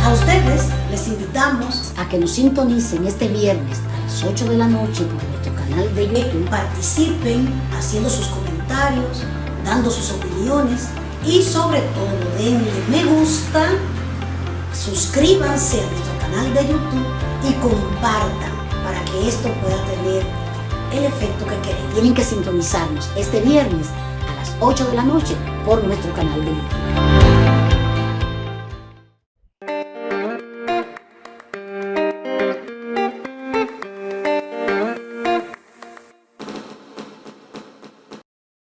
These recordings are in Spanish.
A ustedes les invitamos a que nos sintonicen este viernes a las 8 de la noche por nuestro canal de YouTube. Participen haciendo sus comentarios, dando sus opiniones y sobre todo denle me gusta, suscríbanse a nuestro canal de YouTube y compartan para que esto pueda tener el efecto que queremos. Tienen que sintonizarnos este viernes a las 8 de la noche por nuestro canal de YouTube.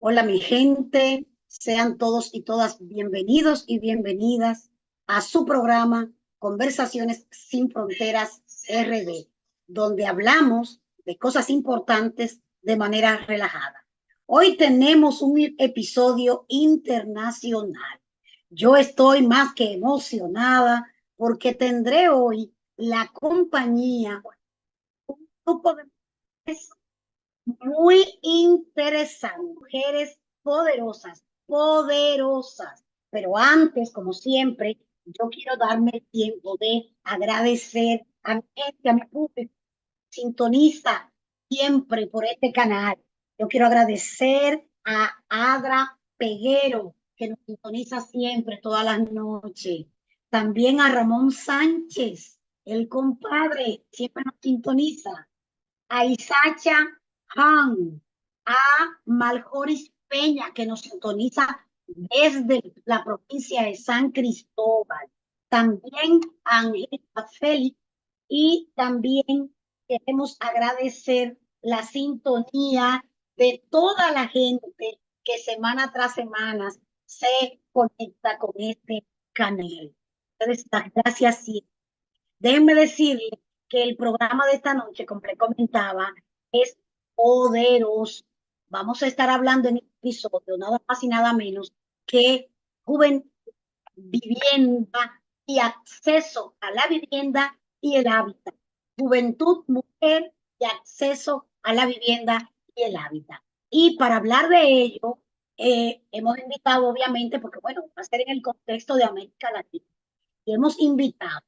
Hola mi gente, sean todos y todas bienvenidos y bienvenidas a su programa Conversaciones sin Fronteras RD, donde hablamos de cosas importantes de manera relajada. Hoy tenemos un episodio internacional. Yo estoy más que emocionada porque tendré hoy la compañía, un grupo de mujeres muy interesante, mujeres poderosas, poderosas. Pero antes, como siempre, yo quiero darme el tiempo de agradecer a mi gente, a mi público, sintoniza siempre por este canal. Yo quiero agradecer a Adra Peguero, que nos sintoniza siempre, todas las noches. También a Ramón Sánchez, el compadre, siempre nos sintoniza. A Isacha Han, a Maljoris Peña, que nos sintoniza desde la provincia de San Cristóbal. También a Angélica Félix y también queremos agradecer la sintonía de toda la gente que semana tras semana se conecta con este canal. Entonces, gracias siempre. Déjenme decirle que el programa de esta noche, como le comentaba, es poderoso. Vamos a estar hablando en el episodio nada más y nada menos que juventud, vivienda y acceso a la vivienda y el hábitat. Juventud, mujer y acceso a la vivienda y el hábitat. Y para hablar de ello, hemos invitado, obviamente, porque bueno, va a ser en el contexto de América Latina, y hemos invitado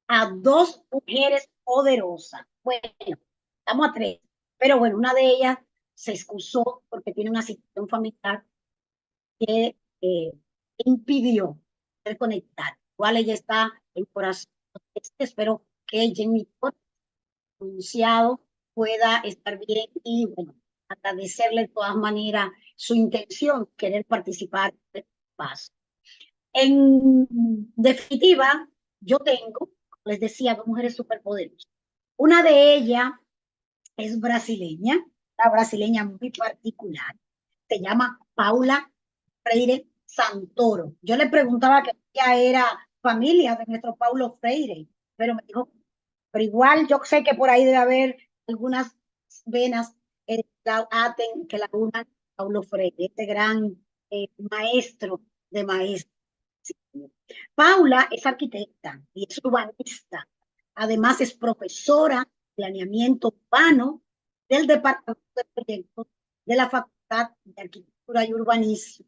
a dos mujeres poderosas. Bueno, estamos a tres, pero bueno, una de ellas se excusó porque tiene una situación familiar que impidió poder conectar. Igual ella está en corazón. Espero que Jenny pronunciado pueda estar bien y bueno, agradecerle de todas maneras su intención, querer participar del paso. En definitiva, yo tengo, les decía, dos mujeres superpoderosas. Una de ellas es brasileña, una brasileña muy particular. Se llama Paula Freire Santoro. Yo le preguntaba que ella era familia de nuestro Paulo Freire, pero me dijo, pero igual yo sé que por ahí debe haber algunas venas que la unan Paulo Freire, este gran maestro de maestros. Paula es arquitecta y es urbanista. Además es profesora de planeamiento urbano del Departamento de Proyectos de la Facultad de Arquitectura y Urbanismo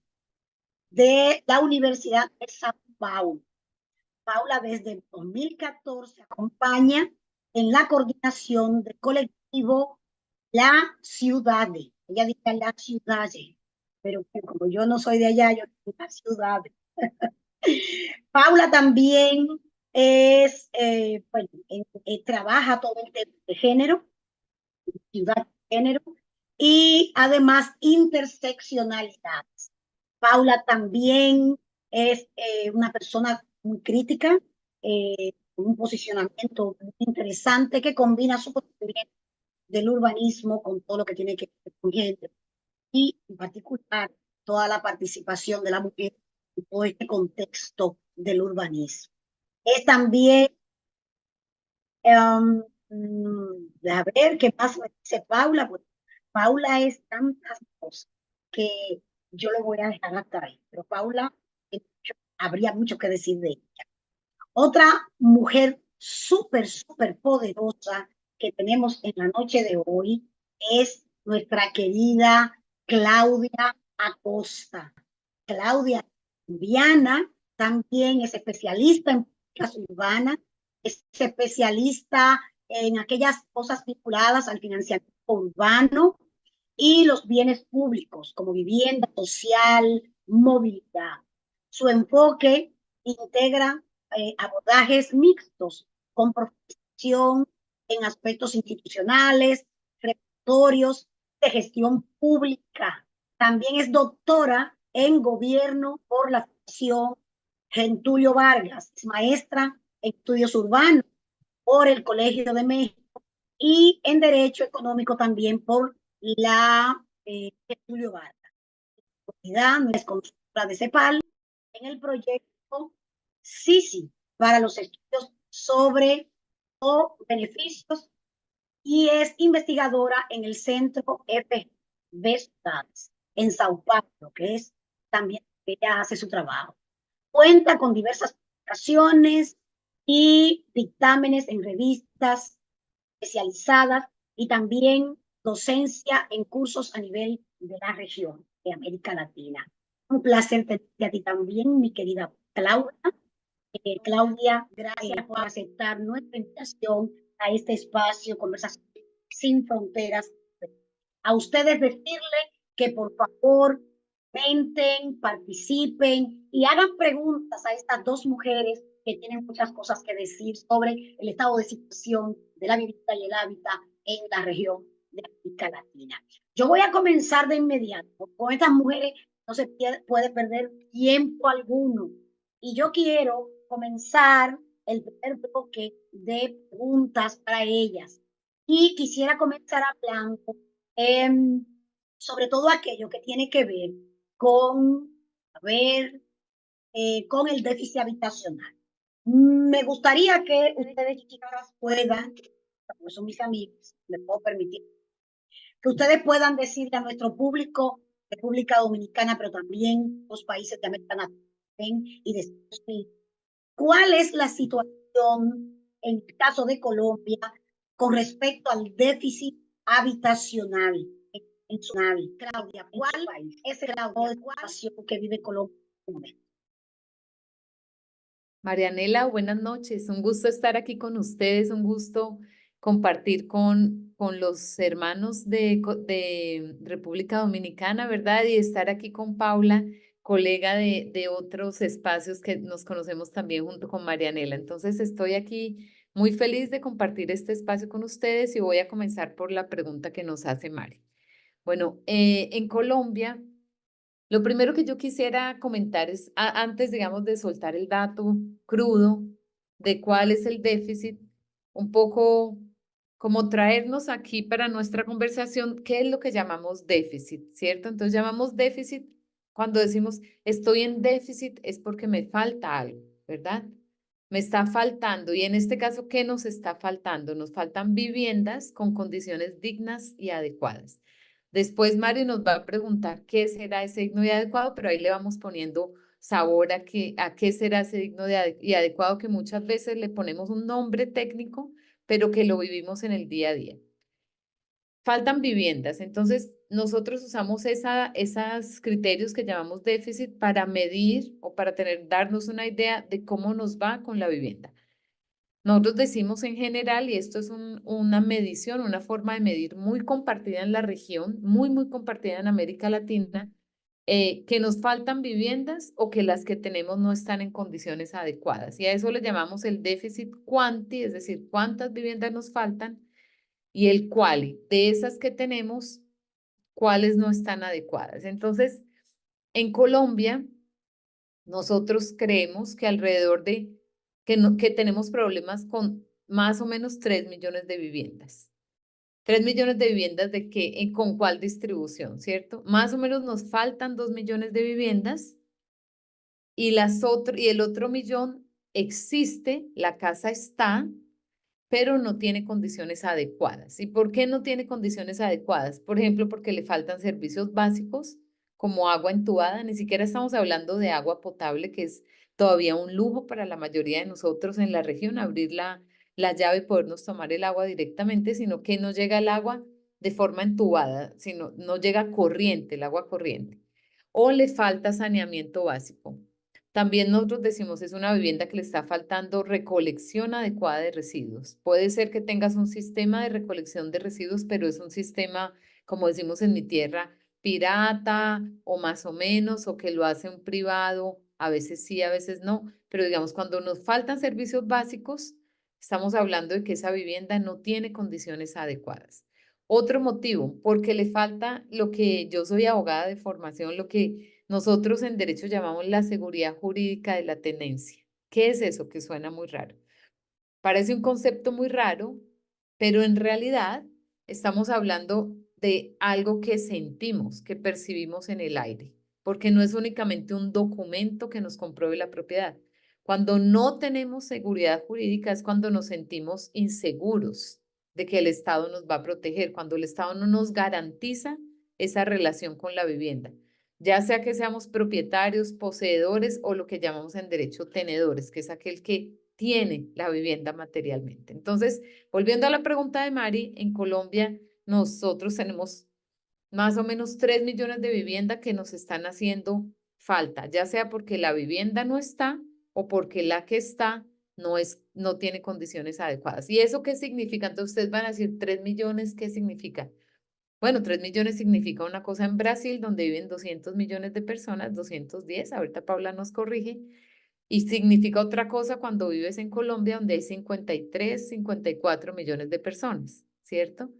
de la Universidad de Sao Paulo. Paula desde 2014 acompaña en la coordinación del colectivo La Ciudad. Ella dice La Ciudad, pero como yo no soy de allá, yo digo La Ciudad. Paula también es, bueno, trabaja todo el tema de género, ciudad de género, y además interseccionalidad. Paula también es una persona muy crítica, con un posicionamiento muy interesante que combina su conocimiento del urbanismo con todo lo que tiene que ver con género y en particular toda la participación de la mujer en todo este contexto del urbanismo. Es también, a ver qué más me dice Paula. Pues, Paula es tantas cosas que yo lo voy a dejar hasta ahí, pero Paula, habría mucho que decir de ella. Otra mujer súper, súper poderosa que tenemos en la noche de hoy es nuestra querida Claudia Acosta. Claudia Viana también es especialista en urbanas, es especialista en aquellas cosas vinculadas al financiamiento urbano y los bienes públicos como vivienda social, movilidad. Su enfoque integra abordajes mixtos con profesión en aspectos institucionales, regulatorios, de gestión pública. También es doctora en gobierno por la Fundación Gentulio Vargas, es maestra en estudios urbanos por el Colegio de México y en Derecho Económico también por la Gentulio Vargas. No es consultora de CEPAL en el proyecto SISI para los estudios sobre o beneficios y es investigadora en el Centro FB Studies en Sao Paulo, que es también ella hace su trabajo. Cuenta con diversas publicaciones y dictámenes en revistas especializadas y también docencia en cursos a nivel de la región de América Latina. Un placer tenerte a ti también, mi querida Claudia. Claudia, gracias por aceptar nuestra invitación a este espacio Conversación sin Fronteras. A ustedes decirle que por favor comenten, participen y hagan preguntas a estas dos mujeres que tienen muchas cosas que decir sobre el estado de situación de la vivienda y el hábitat en la región de América Latina. Yo voy a comenzar de inmediato. Con estas mujeres no se puede perder tiempo alguno. Y yo quiero comenzar el primer bloque de preguntas para ellas. Y quisiera comenzar hablando sobre todo aquello que tiene que ver con, a ver, con el déficit habitacional. Me gustaría que ustedes, chicas, puedan, como son mis amigos, me puedo permitir, que ustedes puedan decirle a nuestro público, República Dominicana, pero también los países de América Latina y de Estados Unidos, cuál es la situación en el caso de Colombia con respecto al déficit habitacional en su nave. Claudia, ¿cuál es el grado de situación que vive Colombia? Marianela, buenas noches. Un gusto estar aquí con ustedes, un gusto compartir con los hermanos de República Dominicana, ¿verdad? Y estar aquí con Paula, colega de otros espacios que nos conocemos también junto con Marianela. Entonces, estoy aquí muy feliz de compartir este espacio con ustedes y voy a comenzar por la pregunta que nos hace Mari. Bueno, en Colombia... Lo primero que yo quisiera comentar es, antes, digamos, de soltar el dato crudo de cuál es el déficit, un poco como traernos aquí para nuestra conversación, qué es lo que llamamos déficit, ¿cierto? Entonces llamamos déficit cuando decimos estoy en déficit es porque me falta algo, ¿verdad? Me está faltando y en este caso, ¿qué nos está faltando? Nos faltan viviendas con condiciones dignas y adecuadas. Después Mario nos va a preguntar qué será ese digno y adecuado, pero ahí le vamos poniendo sabor a qué será ese digno y adecuado, que muchas veces le ponemos un nombre técnico, pero que lo vivimos en el día a día. Faltan viviendas, entonces nosotros usamos esos criterios que llamamos déficit para medir o para darnos una idea de cómo nos va con la vivienda. Nosotros decimos en general, y esto es una medición, una forma de medir muy compartida en la región, muy compartida en América Latina, que nos faltan viviendas o que las que tenemos no están en condiciones adecuadas. Y a eso le llamamos el déficit cuanti, es decir, cuántas viviendas nos faltan, y el quali, de esas que tenemos, cuáles no están adecuadas. Entonces, en Colombia, nosotros creemos que alrededor de que tenemos problemas con más o menos 3 millones de viviendas. 3 millones de viviendas de qué, con cuál distribución, ¿cierto? Más o menos nos faltan 2 millones de viviendas y el otro millón existe, la casa está, pero no tiene condiciones adecuadas. ¿Y por qué no tiene condiciones adecuadas? Por ejemplo, porque le faltan servicios básicos como agua entubada. Ni siquiera estamos hablando de agua potable, que es todavía un lujo para la mayoría de nosotros en la región, abrir la llave y podernos tomar el agua directamente, sino que no llega el agua de forma entubada, sino no llega corriente, el agua corriente. O le falta saneamiento básico. También nosotros decimos es una vivienda que le está faltando recolección adecuada de residuos. Puede ser que tengas un sistema de recolección de residuos, pero es un sistema, como decimos en mi tierra, pirata o más o menos, o que lo hace un privado, a veces sí, a veces no, pero digamos, cuando nos faltan servicios básicos, estamos hablando de que esa vivienda no tiene condiciones adecuadas. Otro motivo, porque le falta lo que yo soy abogada de formación, lo que nosotros en derecho llamamos la seguridad jurídica de la tenencia. ¿Qué es eso? Que suena muy raro. Parece un concepto muy raro, pero en realidad estamos hablando de algo que sentimos, que percibimos en el aire, porque no es únicamente un documento que nos compruebe la propiedad. Cuando no tenemos seguridad jurídica es cuando nos sentimos inseguros de que el Estado nos va a proteger, cuando el Estado no nos garantiza esa relación con la vivienda, ya sea que seamos propietarios, poseedores o lo que llamamos en derecho tenedores, que es aquel que tiene la vivienda materialmente. Entonces, volviendo a la pregunta de Mari, en Colombia nosotros tenemos más o menos 3 millones de viviendas que nos están haciendo falta, ya sea porque la vivienda no está o porque la que está no tiene condiciones adecuadas. ¿Y eso qué significa? Entonces ustedes van a decir 3 millones, ¿qué significa? Bueno, 3 millones significa una cosa en Brasil, donde viven 200 millones de personas, 210, ahorita Paula nos corrige, y significa otra cosa cuando vives en Colombia, donde hay 53, 54 millones de personas, ¿cierto?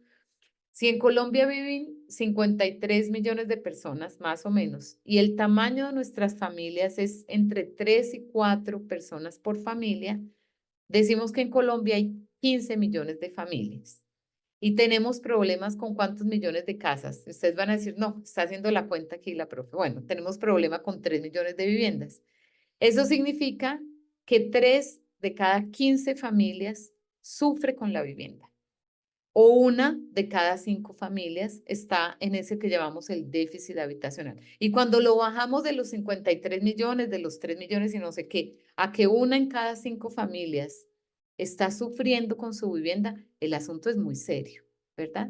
Si en Colombia viven 53 millones de personas, más o menos, y el tamaño de nuestras familias es entre 3 y 4 personas por familia, decimos que en Colombia hay 15 millones de familias. Y tenemos problemas con cuántos millones de casas. Ustedes van a decir, no, está haciendo la cuenta aquí la profe. Bueno, tenemos problema con 3 millones de viviendas. Eso significa que 3 de cada 15 familias sufre con la vivienda. O 1 de cada 5 familias está en ese que llamamos el déficit habitacional. Y cuando lo bajamos de los 53 millones, de los 3 millones y no sé qué, a que 1 en cada 5 familias está sufriendo con su vivienda, el asunto es muy serio, ¿verdad?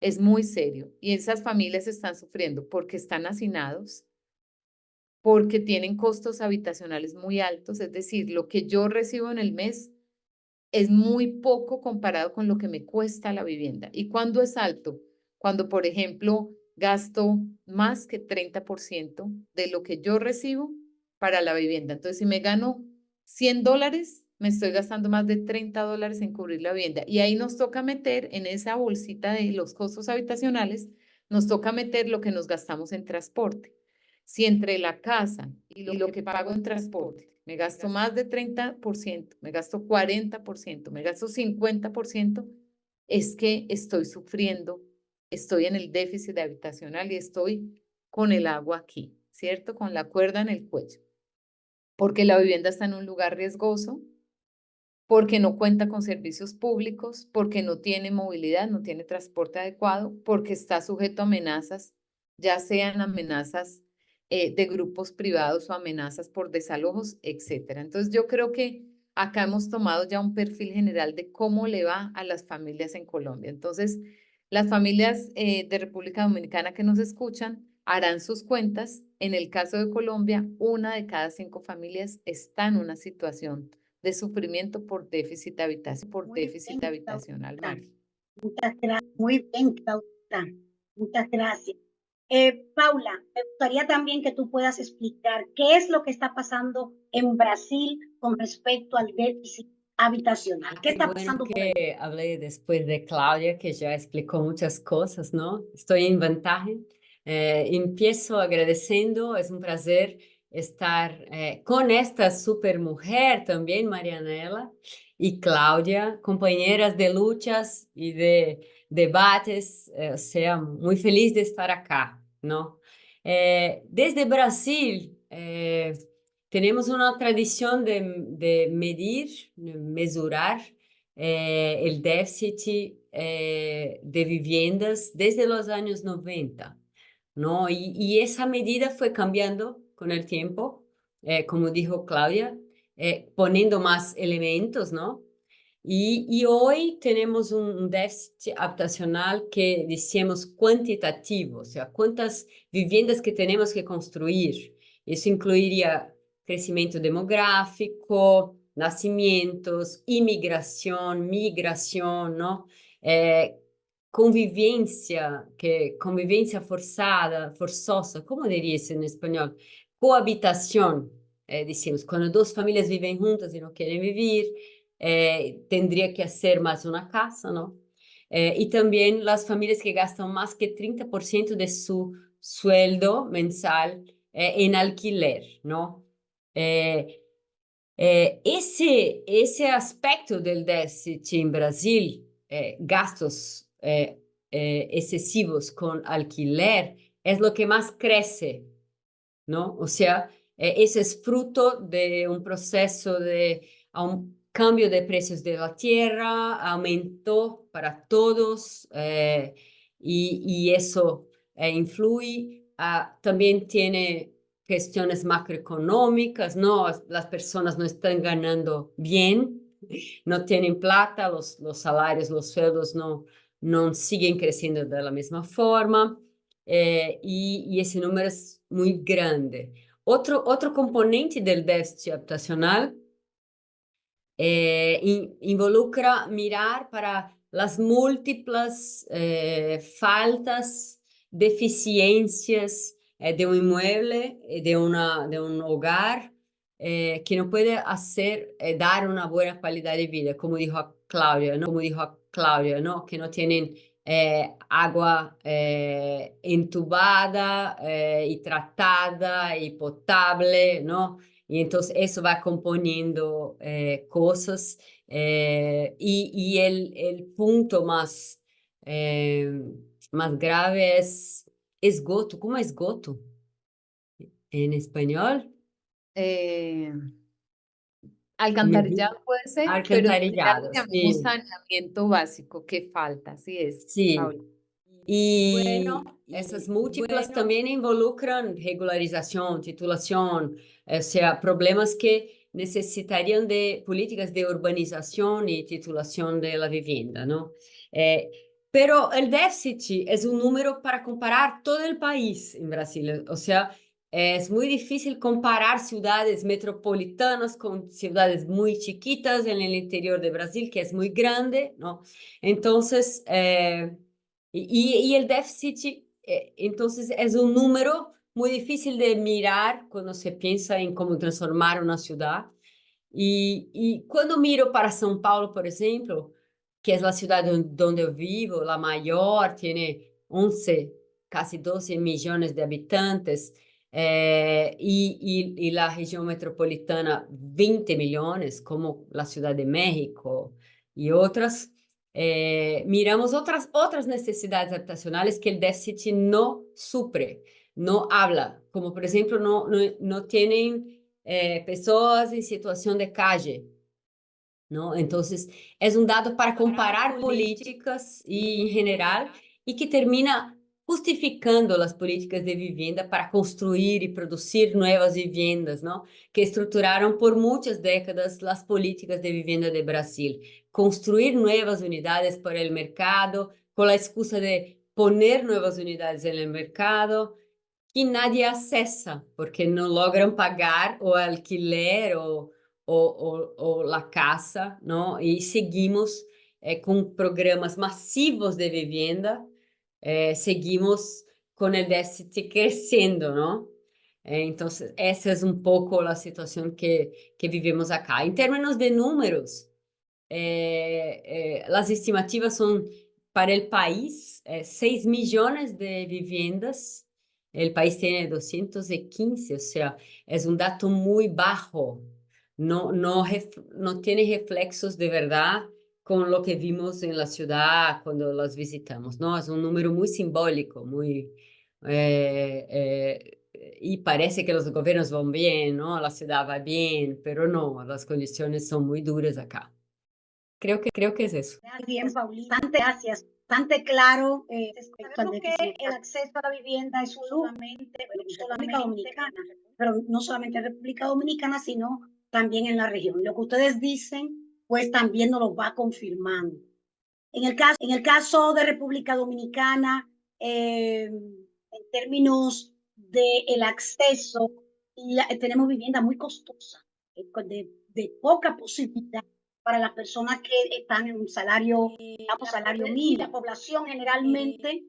Es muy serio. Y esas familias están sufriendo porque están hacinados, porque tienen costos habitacionales muy altos, es decir, lo que yo recibo en el mes es muy poco comparado con lo que me cuesta la vivienda. ¿Y cuándo es alto? Cuando, por ejemplo, gasto más que 30% de lo que yo recibo para la vivienda. Entonces, si me gano $100, me estoy gastando más de $30 en cubrir la vivienda. Y ahí nos toca meter en esa bolsita de los costos habitacionales, nos toca meter lo que nos gastamos en transporte. Si entre la casa y lo que pago en transporte me gasto más de 30%, me gasto 40%, me gasto 50%, es que estoy sufriendo, estoy en el déficit habitacional y estoy con el agua aquí, ¿cierto? Con la cuerda en el cuello. Porque la vivienda está en un lugar riesgoso, porque no cuenta con servicios públicos, porque no tiene movilidad, no tiene transporte adecuado, porque está sujeto a amenazas, ya sean amenazas de grupos privados o amenazas por desalojos, etcétera. Entonces yo creo que acá hemos tomado ya un perfil general de cómo le va a las familias en Colombia. Entonces, las familias de República Dominicana que nos escuchan harán sus cuentas. En el caso de Colombia, 1 de cada 5 familias está en una situación de sufrimiento por déficit habitacional, Mari. Muchas gracias. Muy bien, Claudita. Muchas gracias. Paula, me gustaría también que tú puedas explicar qué es lo que está pasando en Brasil con respecto al déficit habitacional. ¿Qué está pasando por ahí? Hablé después de Claudia, que ya explicó muchas cosas, ¿no? Estoy en ventaja. Empiezo agradeciendo, es un placer estar con esta super mujer también, Marianela y Claudia, compañeras de luchas y de debates, o sea, muy feliz de estar acá, ¿no? Desde Brasil, tenemos una tradición de medir, de mesurar el déficit de viviendas desde los años 90, ¿no? Y esa medida fue cambiando con el tiempo, como dijo Claudia, poniendo más elementos, ¿no? Y hoy tenemos un déficit habitacional que decíamos cuantitativo, o sea, cuántas viviendas que tenemos que construir. Eso incluiría crecimiento demográfico, nacimientos, inmigración, migración, ¿no? Convivencia forzada, forzosa, ¿cómo dirías en español? Cohabitación, decimos, cuando dos familias viven juntas y no quieren vivir, tendría que hacer más una casa, ¿no? Y también las familias que gastan más que 30% de su sueldo mensual en alquiler, ¿no? Ese aspecto del déficit en Brasil, gastos excesivos con alquiler, es lo que más crece, ¿no? O sea, ese es fruto de un proceso de un cambio de precios de la tierra, aumentó para todos y eso influye. También tiene cuestiones macroeconómicas, ¿no? Las personas no están ganando bien, no tienen plata, los salarios, los sueldos no siguen creciendo de la misma forma. Y ese número es muy grande. Otro componente del déficit habitacional involucra mirar para las múltiples faltas, deficiencias de un inmueble, de un hogar, que no puede dar una buena calidad de vida, como dijo Claudia, ¿no? ¿No? Que no tienen agua entubada y tratada y potable, ¿no? Y entonces eso va componiendo cosas y el punto más grave es esgoto. ¿Cómo es esgoto en español? Eh, Me di- alcantarillado puede ser, pero ya lo Alcantarillado, llamamos sí, saneamiento básico, que falta, así es, sí. Paula. Y esas múltiplas también involucran regularización, titulación, o sea, problemas que necesitarían de políticas de urbanización y titulación de la vivienda, ¿no? Eh, pero el déficit es un número para comparar todo el país en Brasil, o sea, es muy difícil comparar ciudades metropolitanas con ciudades muy chiquitas en el interior de Brasil, que es muy grande, ¿no? Entonces, y el déficit, entonces, es un número muy difícil de mirar cuando se piensa en cómo transformar una ciudad. Y cuando miro para São Paulo, por ejemplo, que es la ciudad donde yo vivo, la mayor, tiene 11, casi 12 millones de habitantes, y la región metropolitana 20 millones, como la Ciudad de México y otras. Miramos otras necesidades habitacionales que el déficit no supre, no habla, como por ejemplo no tienen personas en situación de calle, ¿no? Entonces, es un dato para comparar políticas y en general y que termina justificando las políticas de vivienda para construir y producir nuevas viviendas, ¿no? Que estructuraron por muchas décadas las políticas de vivienda de Brasil. Construir nuevas unidades para el mercado con la excusa de poner nuevas unidades en el mercado que nadie acessa, porque no logran pagar o alquiler o la casa, ¿no? Y seguimos con programas masivos de vivienda, seguimos con el déficit creciendo, ¿no? Entonces, esa es un poco la situación que vivimos acá. En términos de números, las estimativas son para el país 6 millones de viviendas. El país tiene 215, o sea, es un dato muy bajo. No tiene reflexos de verdad con lo que vimos en la ciudad cuando las visitamos, ¿no? Es un número muy simbólico, y parece que los gobiernos van bien, ¿no? La ciudad va bien, pero no, las condiciones son muy duras acá. Creo que es eso. Muy bien, Paulina. Bastante gracias. Bastante claro respecto al déficit. El acceso a la vivienda es solamente en República Dominicana, pero no solamente en República Dominicana, sino también en la región. Lo que ustedes dicen, pues también nos lo va confirmando. En el caso de República Dominicana, en términos del acceso tenemos vivienda muy costosa, de poca posibilidad para las personas que están en un salario, digamos, salario mínimo. La población generalmente,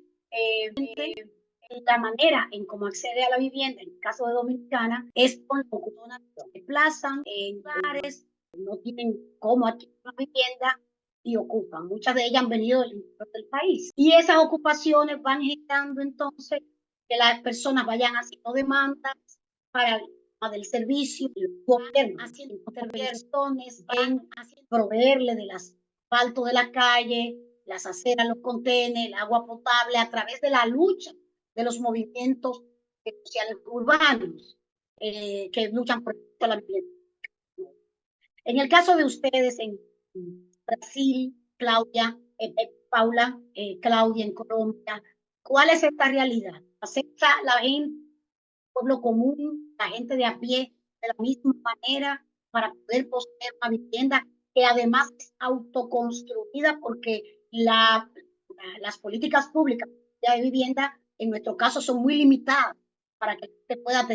la manera en cómo accede a la vivienda, en el caso de Dominicana, es con la ocupación. Se desplazan en lugares, no tienen cómo adquirir una vivienda y ocupan. Muchas de ellas han venido del interior del país. Y esas ocupaciones van generando entonces que las personas vayan haciendo demandas para el tema del servicio, el gobierno haciendo intervenciones en proveerle del asfalto de la calle, las aceras, los contenes, el agua potable, a través de la lucha de los movimientos sociales urbanos que luchan por la vivienda. En el caso de ustedes en Brasil, Claudia, Paula, Claudia en Colombia, ¿cuál es esta realidad? ¿Acepta la gente, el pueblo común, la gente de a pie, de la misma manera para poder poseer una vivienda que además es autoconstruida porque las políticas públicas de vivienda en nuestro caso son muy limitadas para que usted pueda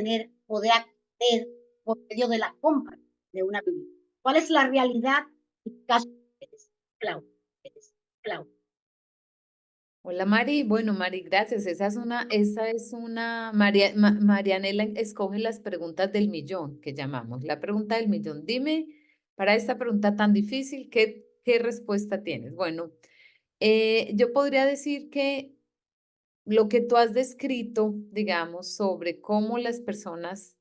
poder acceder por medio de la compra de una vivienda? ¿Cuál es la realidad en el caso de ustedes, Claudia? Claudia. Hola Mari, bueno Mari, gracias. Esa es una, Marianela escoge las preguntas del millón que llamamos, la pregunta del millón. Dime, para esta pregunta tan difícil, ¿qué respuesta tienes? Bueno, yo podría decir que lo que tú has descrito, digamos, sobre cómo las personas,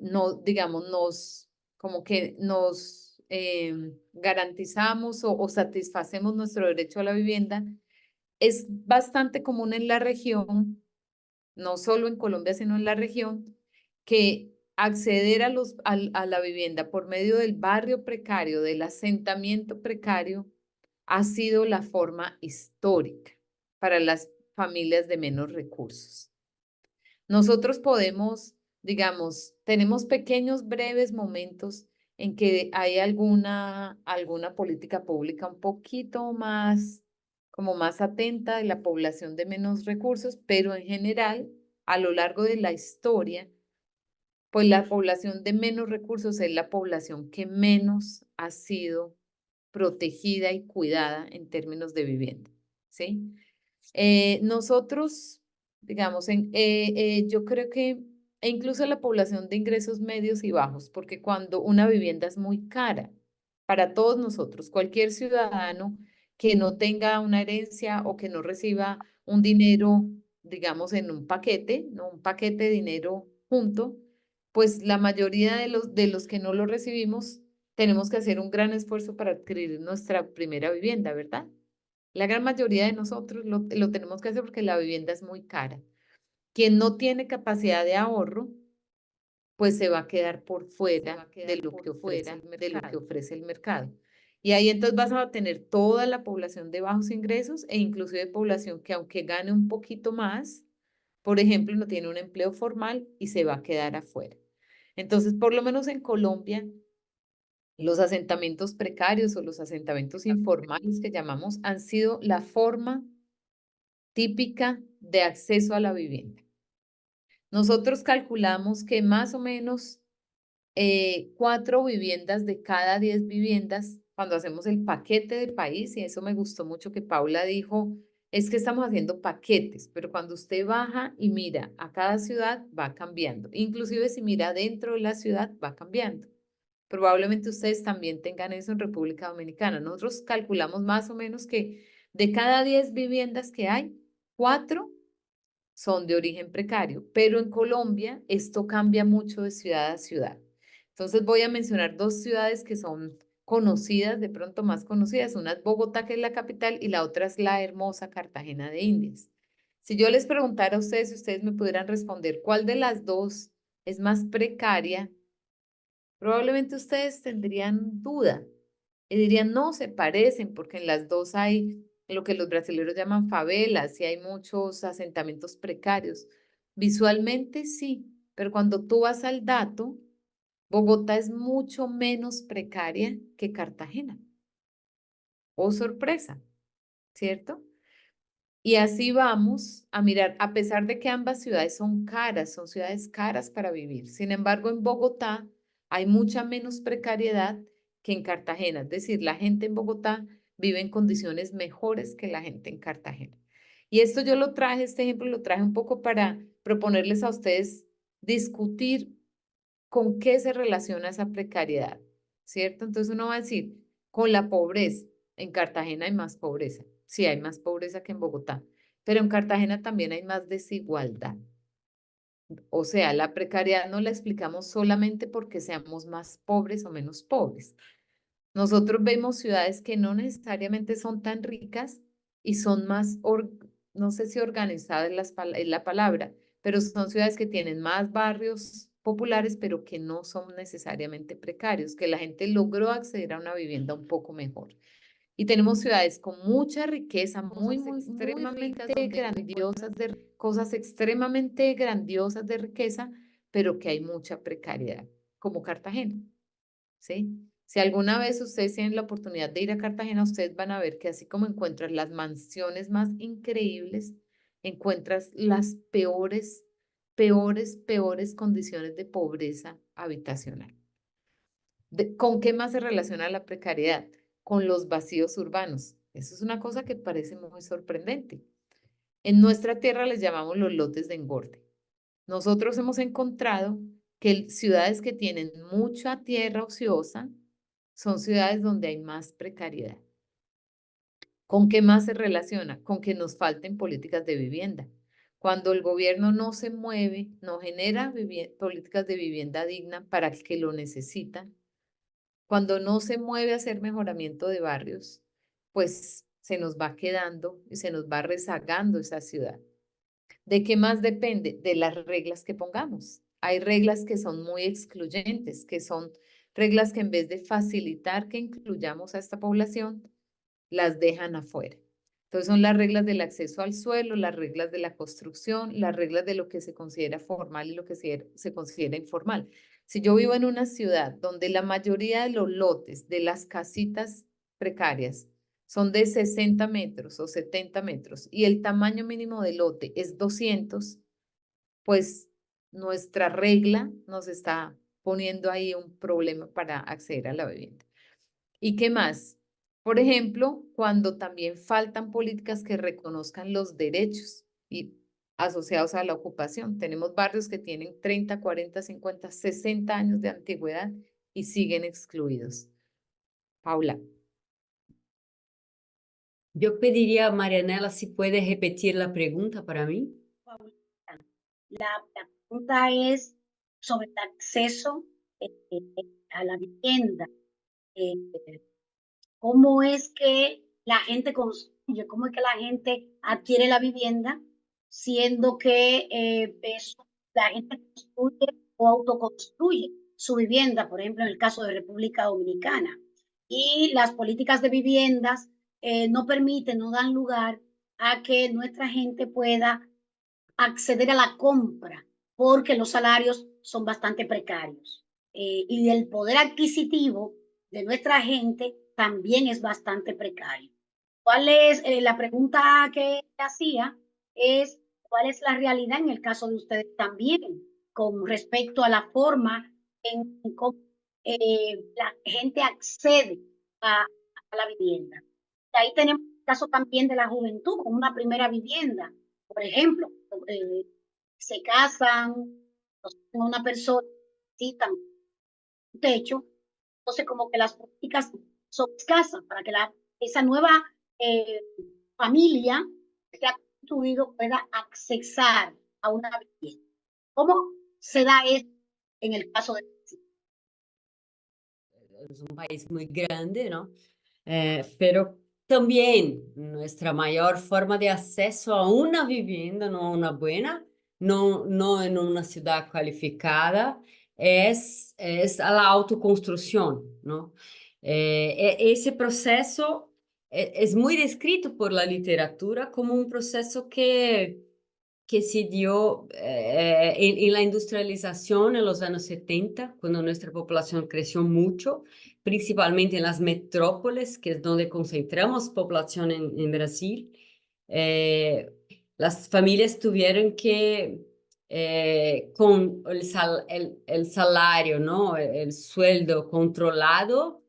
no, digamos, como que nos garantizamos o satisfacemos nuestro derecho a la vivienda, es bastante común en la región, no solo en Colombia, sino en la región, que acceder a la vivienda por medio del barrio precario, del asentamiento precario, ha sido la forma histórica para las familias de menos recursos. Nosotros podemos, digamos, tenemos pequeños, breves momentos en que hay alguna política pública un poquito más, como más atenta de la población de menos recursos, pero en general, a lo largo de la historia, pues la población de menos recursos es la población que menos ha sido protegida y cuidada en términos de vivienda, ¿sí? Nosotros, digamos, yo creo que, e incluso la población de ingresos medios y bajos, porque cuando una vivienda es muy cara para todos nosotros, cualquier ciudadano que no tenga una herencia o que no reciba un dinero, digamos, en un paquete, ¿no? Un paquete de dinero junto, pues la mayoría de los que no lo recibimos tenemos que hacer un gran esfuerzo para adquirir nuestra primera vivienda, ¿verdad? La gran mayoría de nosotros lo tenemos que hacer porque la vivienda es muy cara. Quien no tiene capacidad de ahorro, pues se va a quedar por fuera de lo que ofrece el mercado. Y ahí entonces vas a tener toda la población de bajos ingresos e inclusive población que aunque gane un poquito más, por ejemplo, no tiene un empleo formal y se va a quedar afuera. Entonces, por lo menos en Colombia, los asentamientos precarios o los asentamientos informales que llamamos han sido la forma típica de acceso a la vivienda. Nosotros calculamos que más o menos 4 viviendas de cada 10 viviendas, cuando hacemos el paquete del país, y eso me gustó mucho que Paula dijo, es que estamos haciendo paquetes, pero cuando usted baja y mira a cada ciudad va cambiando. Inclusive si mira dentro de la ciudad va cambiando. Probablemente ustedes también tengan eso en República Dominicana. Nosotros calculamos más o menos que de cada 10 viviendas que hay, 4 son de origen precario, pero en Colombia esto cambia mucho de ciudad a ciudad. Entonces voy a mencionar 2 ciudades que son conocidas, de pronto más conocidas. Una es Bogotá, que es la capital, y la otra es la hermosa Cartagena de Indias. Si yo les preguntara a ustedes, si ustedes me pudieran responder cuál de las 2 es más precaria, probablemente ustedes tendrían duda y dirían, no, se parecen, porque en las 2 hay lo que los brasileños llaman favelas y hay muchos asentamientos precarios. Visualmente sí, pero cuando tú vas al dato, Bogotá es mucho menos precaria que Cartagena. Oh, sorpresa, ¿cierto? Y así vamos a mirar, a pesar de que ambas ciudades son caras, son ciudades caras para vivir. Sin embargo, en Bogotá hay mucha menos precariedad que en Cartagena. Es decir, la gente en Bogotá vive en condiciones mejores que la gente en Cartagena. Y esto yo lo traje, este ejemplo lo traje un poco para proponerles a ustedes discutir con qué se relaciona esa precariedad, ¿cierto? Entonces uno va a decir, con la pobreza. En Cartagena hay más pobreza. Sí, hay más pobreza que en Bogotá, pero en Cartagena también hay más desigualdad. O sea, la precariedad no la explicamos solamente porque seamos más pobres o menos pobres. Nosotros vemos ciudades que no necesariamente son tan ricas y son más, no sé si organizadas es la palabra, pero son ciudades que tienen más barrios populares, pero que no son necesariamente precarios, que la gente logró acceder a una vivienda un poco mejor. Y tenemos ciudades con mucha riqueza, extremadamente grandiosas, cosas extremadamente grandiosas de riqueza, pero que hay mucha precariedad, como Cartagena, ¿sí? Si alguna vez ustedes tienen la oportunidad de ir a Cartagena, ustedes van a ver que así como encuentras las mansiones más increíbles, encuentras las peores condiciones de pobreza habitacional. ¿Con qué más se relaciona la precariedad? Con los vacíos urbanos. Eso es una cosa que parece muy sorprendente. En nuestra tierra les llamamos los lotes de engorde. Nosotros hemos encontrado que ciudades que tienen mucha tierra ociosa son ciudades donde hay más precariedad. ¿Con qué más se relaciona? Con que nos falten políticas de vivienda. Cuando el gobierno no se mueve, no genera políticas de vivienda digna para el que lo necesita, cuando no se mueve a hacer mejoramiento de barrios, pues se nos va quedando y se nos va rezagando esa ciudad. ¿De qué más depende? De las reglas que pongamos. Hay reglas que son muy excluyentes, que son reglas que en vez de facilitar que incluyamos a esta población, las dejan afuera. Entonces son las reglas del acceso al suelo, las reglas de la construcción, las reglas de lo que se considera formal y lo que se considera informal. Si yo vivo en una ciudad donde la mayoría de los lotes de las casitas precarias son de 60 metros o 70 metros y el tamaño mínimo del lote es 200, pues nuestra regla nos está poniendo ahí un problema para acceder a la vivienda. ¿Y qué más? Por ejemplo, cuando también faltan políticas que reconozcan los derechos y asociados a la ocupación. Tenemos barrios que tienen 30, 40, 50, 60 años de antigüedad y siguen excluidos. Paula. Yo pediría a Marianela si puede repetir la pregunta para mí. La pregunta es sobre el acceso a la vivienda. ¿Cómo es que la gente construye? ¿Cómo es que la gente adquiere la vivienda? Siendo que la gente construye o autoconstruye su vivienda, por ejemplo, en el caso de República Dominicana. Y las políticas de viviendas no permiten, no dan lugar a que nuestra gente pueda acceder a la compra porque los salarios son bastante precarios. Y el poder adquisitivo de nuestra gente también es bastante precario. ¿Cuál es la pregunta que hacía? Es cuál es la realidad en el caso de ustedes también con respecto a la forma en cómo la gente accede a la vivienda. Y ahí tenemos el caso también de la juventud con una primera vivienda. Por ejemplo, se casan, una persona, necesitan un techo, entonces como que las políticas son escasas para que esa nueva familia que se ha constituido pueda accesar a una vivienda. ¿Cómo se da eso en el caso de México? Es un país muy grande, ¿no? Pero también nuestra mayor forma de acceso a una vivienda, no una buena, no en una ciudad cualificada, es a la autoconstrucción, ¿no? Ese proceso es muy descrito por la literatura como un proceso que se dio en la industrialización en los años 70, cuando nuestra población creció mucho, principalmente en las metrópoles, que es donde concentramos población en Brasil. las familias tuvieron que, con el salario, ¿no? El sueldo controlado,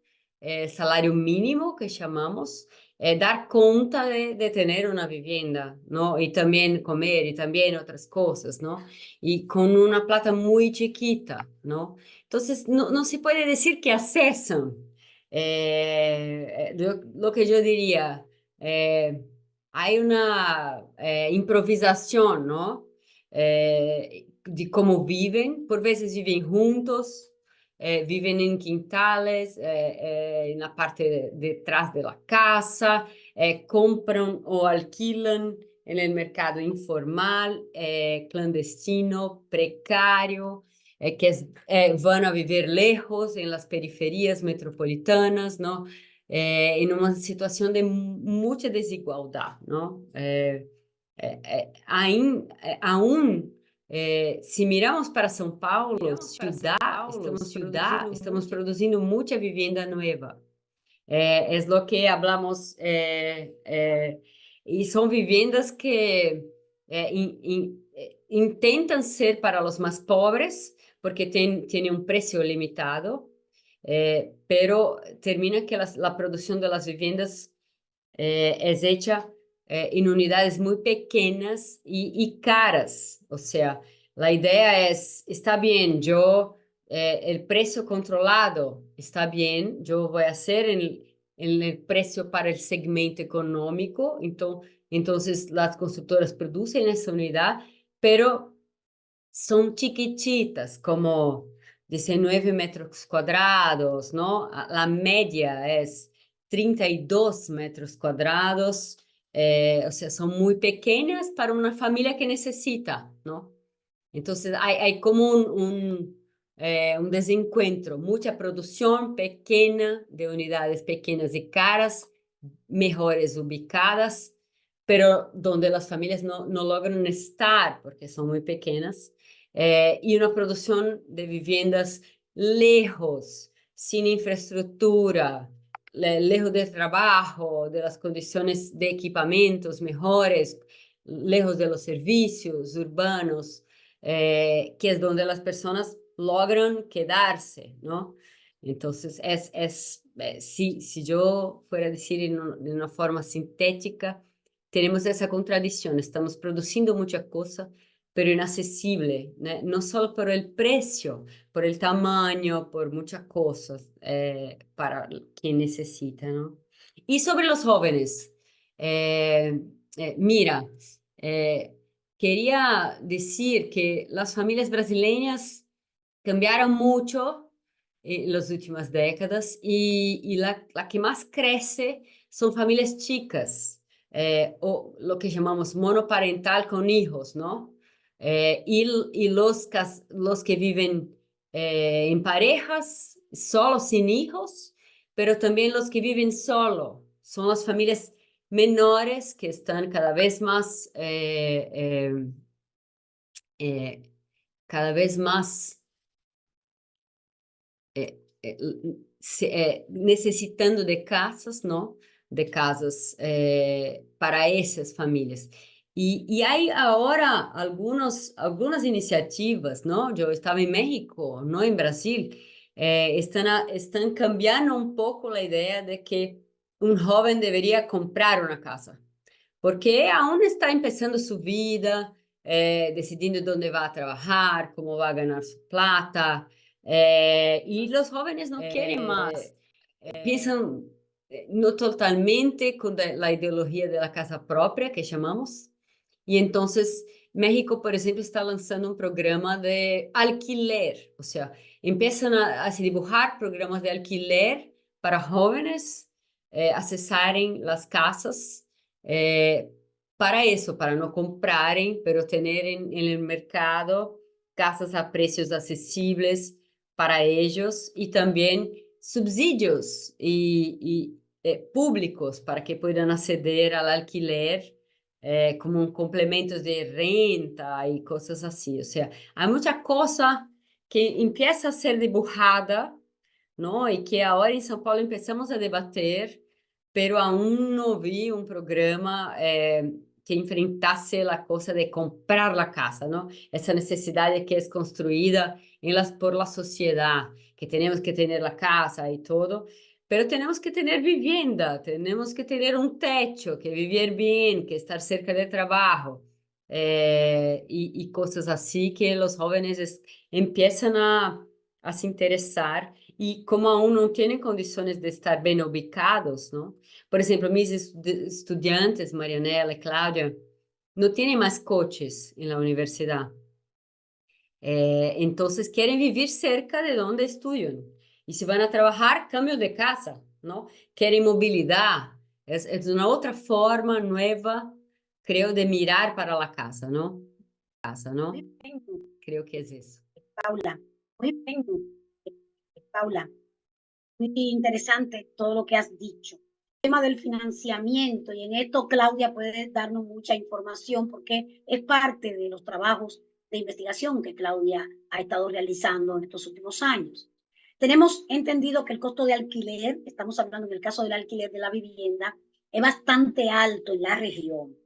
salario mínimo que llamamos, dar cuenta de tener una vivienda, ¿no? Y también comer y también otras cosas, ¿no? Y con una plata muy chiquita, ¿no? Entonces, no se puede decir que accesan. Lo que yo diría, hay una improvisación, ¿no? De cómo viven, por veces viven juntos, viven en quintales, en la parte detrás de la casa, compran o alquilan en el mercado informal, clandestino, precario, van a vivir lejos en las periferias metropolitanas, ¿no? En una situación de mucha desigualdad, ¿no? Aún si miramos para São Paulo, estamos produzindo mucha vivienda nueva. Es lo que hablamos, y son viviendas que intentan ser para los más pobres, porque tiene un precio limitado, pero termina que la producción de las viviendas es hecha en unidades muy pequeñas y caras. O sea, la idea es, está bien, el precio controlado está bien, yo voy a hacer el precio para el segmento económico, entonces las constructoras producen esa unidad, pero son chiquititas, como 19 metros cuadrados, ¿no? La media es 32 metros cuadrados, o sea, son muy pequeñas para una familia que necesita, ¿no? Entonces hay como un desencuentro, mucha producción pequeña de unidades pequeñas y caras, mejores ubicadas, pero donde las familias no logran estar porque son muy pequeñas, y una producción de viviendas lejos, sin infraestructura, lejos del trabajo, de las condiciones de equipamientos mejores, lejos de los servicios urbanos, que es donde las personas logran quedarse, ¿no? Entonces, si yo fuera a decir de una forma sintética, tenemos esa contradicción, estamos produciendo mucha cosa, pero inaccesible, ¿no? No solo por el precio, por el tamaño, por muchas cosas para quien necesita, ¿no? Y sobre los jóvenes, mira, quería decir que las familias brasileñas cambiaron mucho en las últimas décadas y la que más crece son familias chicas, o lo que llamamos monoparental con hijos, ¿no? Y los que viven en parejas, solo sin hijos, pero también los que viven solo, son las familias menores que están cada vez más, cada vez más necesitando de casas, ¿no? De casas para esas familias. Y hay ahora algunas iniciativas, ¿no? Yo estaba en México, no en Brasil, están cambiando un poco la idea de que un joven debería comprar una casa, porque aún está empezando su vida, decidiendo dónde va a trabajar, cómo va a ganar su plata, y los jóvenes no quieren más, piensan no totalmente con la ideología de la casa propia, que llamamos, y entonces México, por ejemplo, está lanzando un programa de alquiler, o sea, empiezan a se dibujar programas de alquiler para jóvenes accesarem las casas, para eso, para no comprarem, pero tener en el mercado casas a precios accesibles para ellos y también subsidios públicos para que puedan acceder al alquiler como un complemento de renta y cosas así. O sea, hay mucha cosa que empieza a ser dibujada, ¿no? Y que ahora en São Paulo empezamos a debater, pero aún no vi un programa que enfrentase la cosa de comprar la casa, ¿no? Esa necesidad que es construida por la sociedad, que tenemos que tener la casa y todo, pero tenemos que tener vivienda, tenemos que tener un techo, que vivir bien, que estar cerca del trabajo, y cosas así que los jóvenes empiezan a se interessar, e como aún não têm condições de estar bem ubicados, não? Por exemplo, mis estudiantes, Marianela e Cláudia, não têm mais coches na universidade. Entonces quieren vivir cerca de donde estudian. Y si van a trabajar, cambio de casa, ¿no? Quieren movilidad. Es una otra forma nueva, creo, de mirar para la casa, ¿no? Casa, ¿no? Muy bien, Creo que es eso. Paula. Muy bien, Paula. Muy interesante todo lo que has dicho. El tema del financiamiento, y en esto Claudia puede darnos mucha información porque es parte de los trabajos de investigación que Claudia ha estado realizando en estos últimos años. Tenemos entendido que el costo de alquiler, estamos hablando en el caso del alquiler de la vivienda, es bastante alto en la región.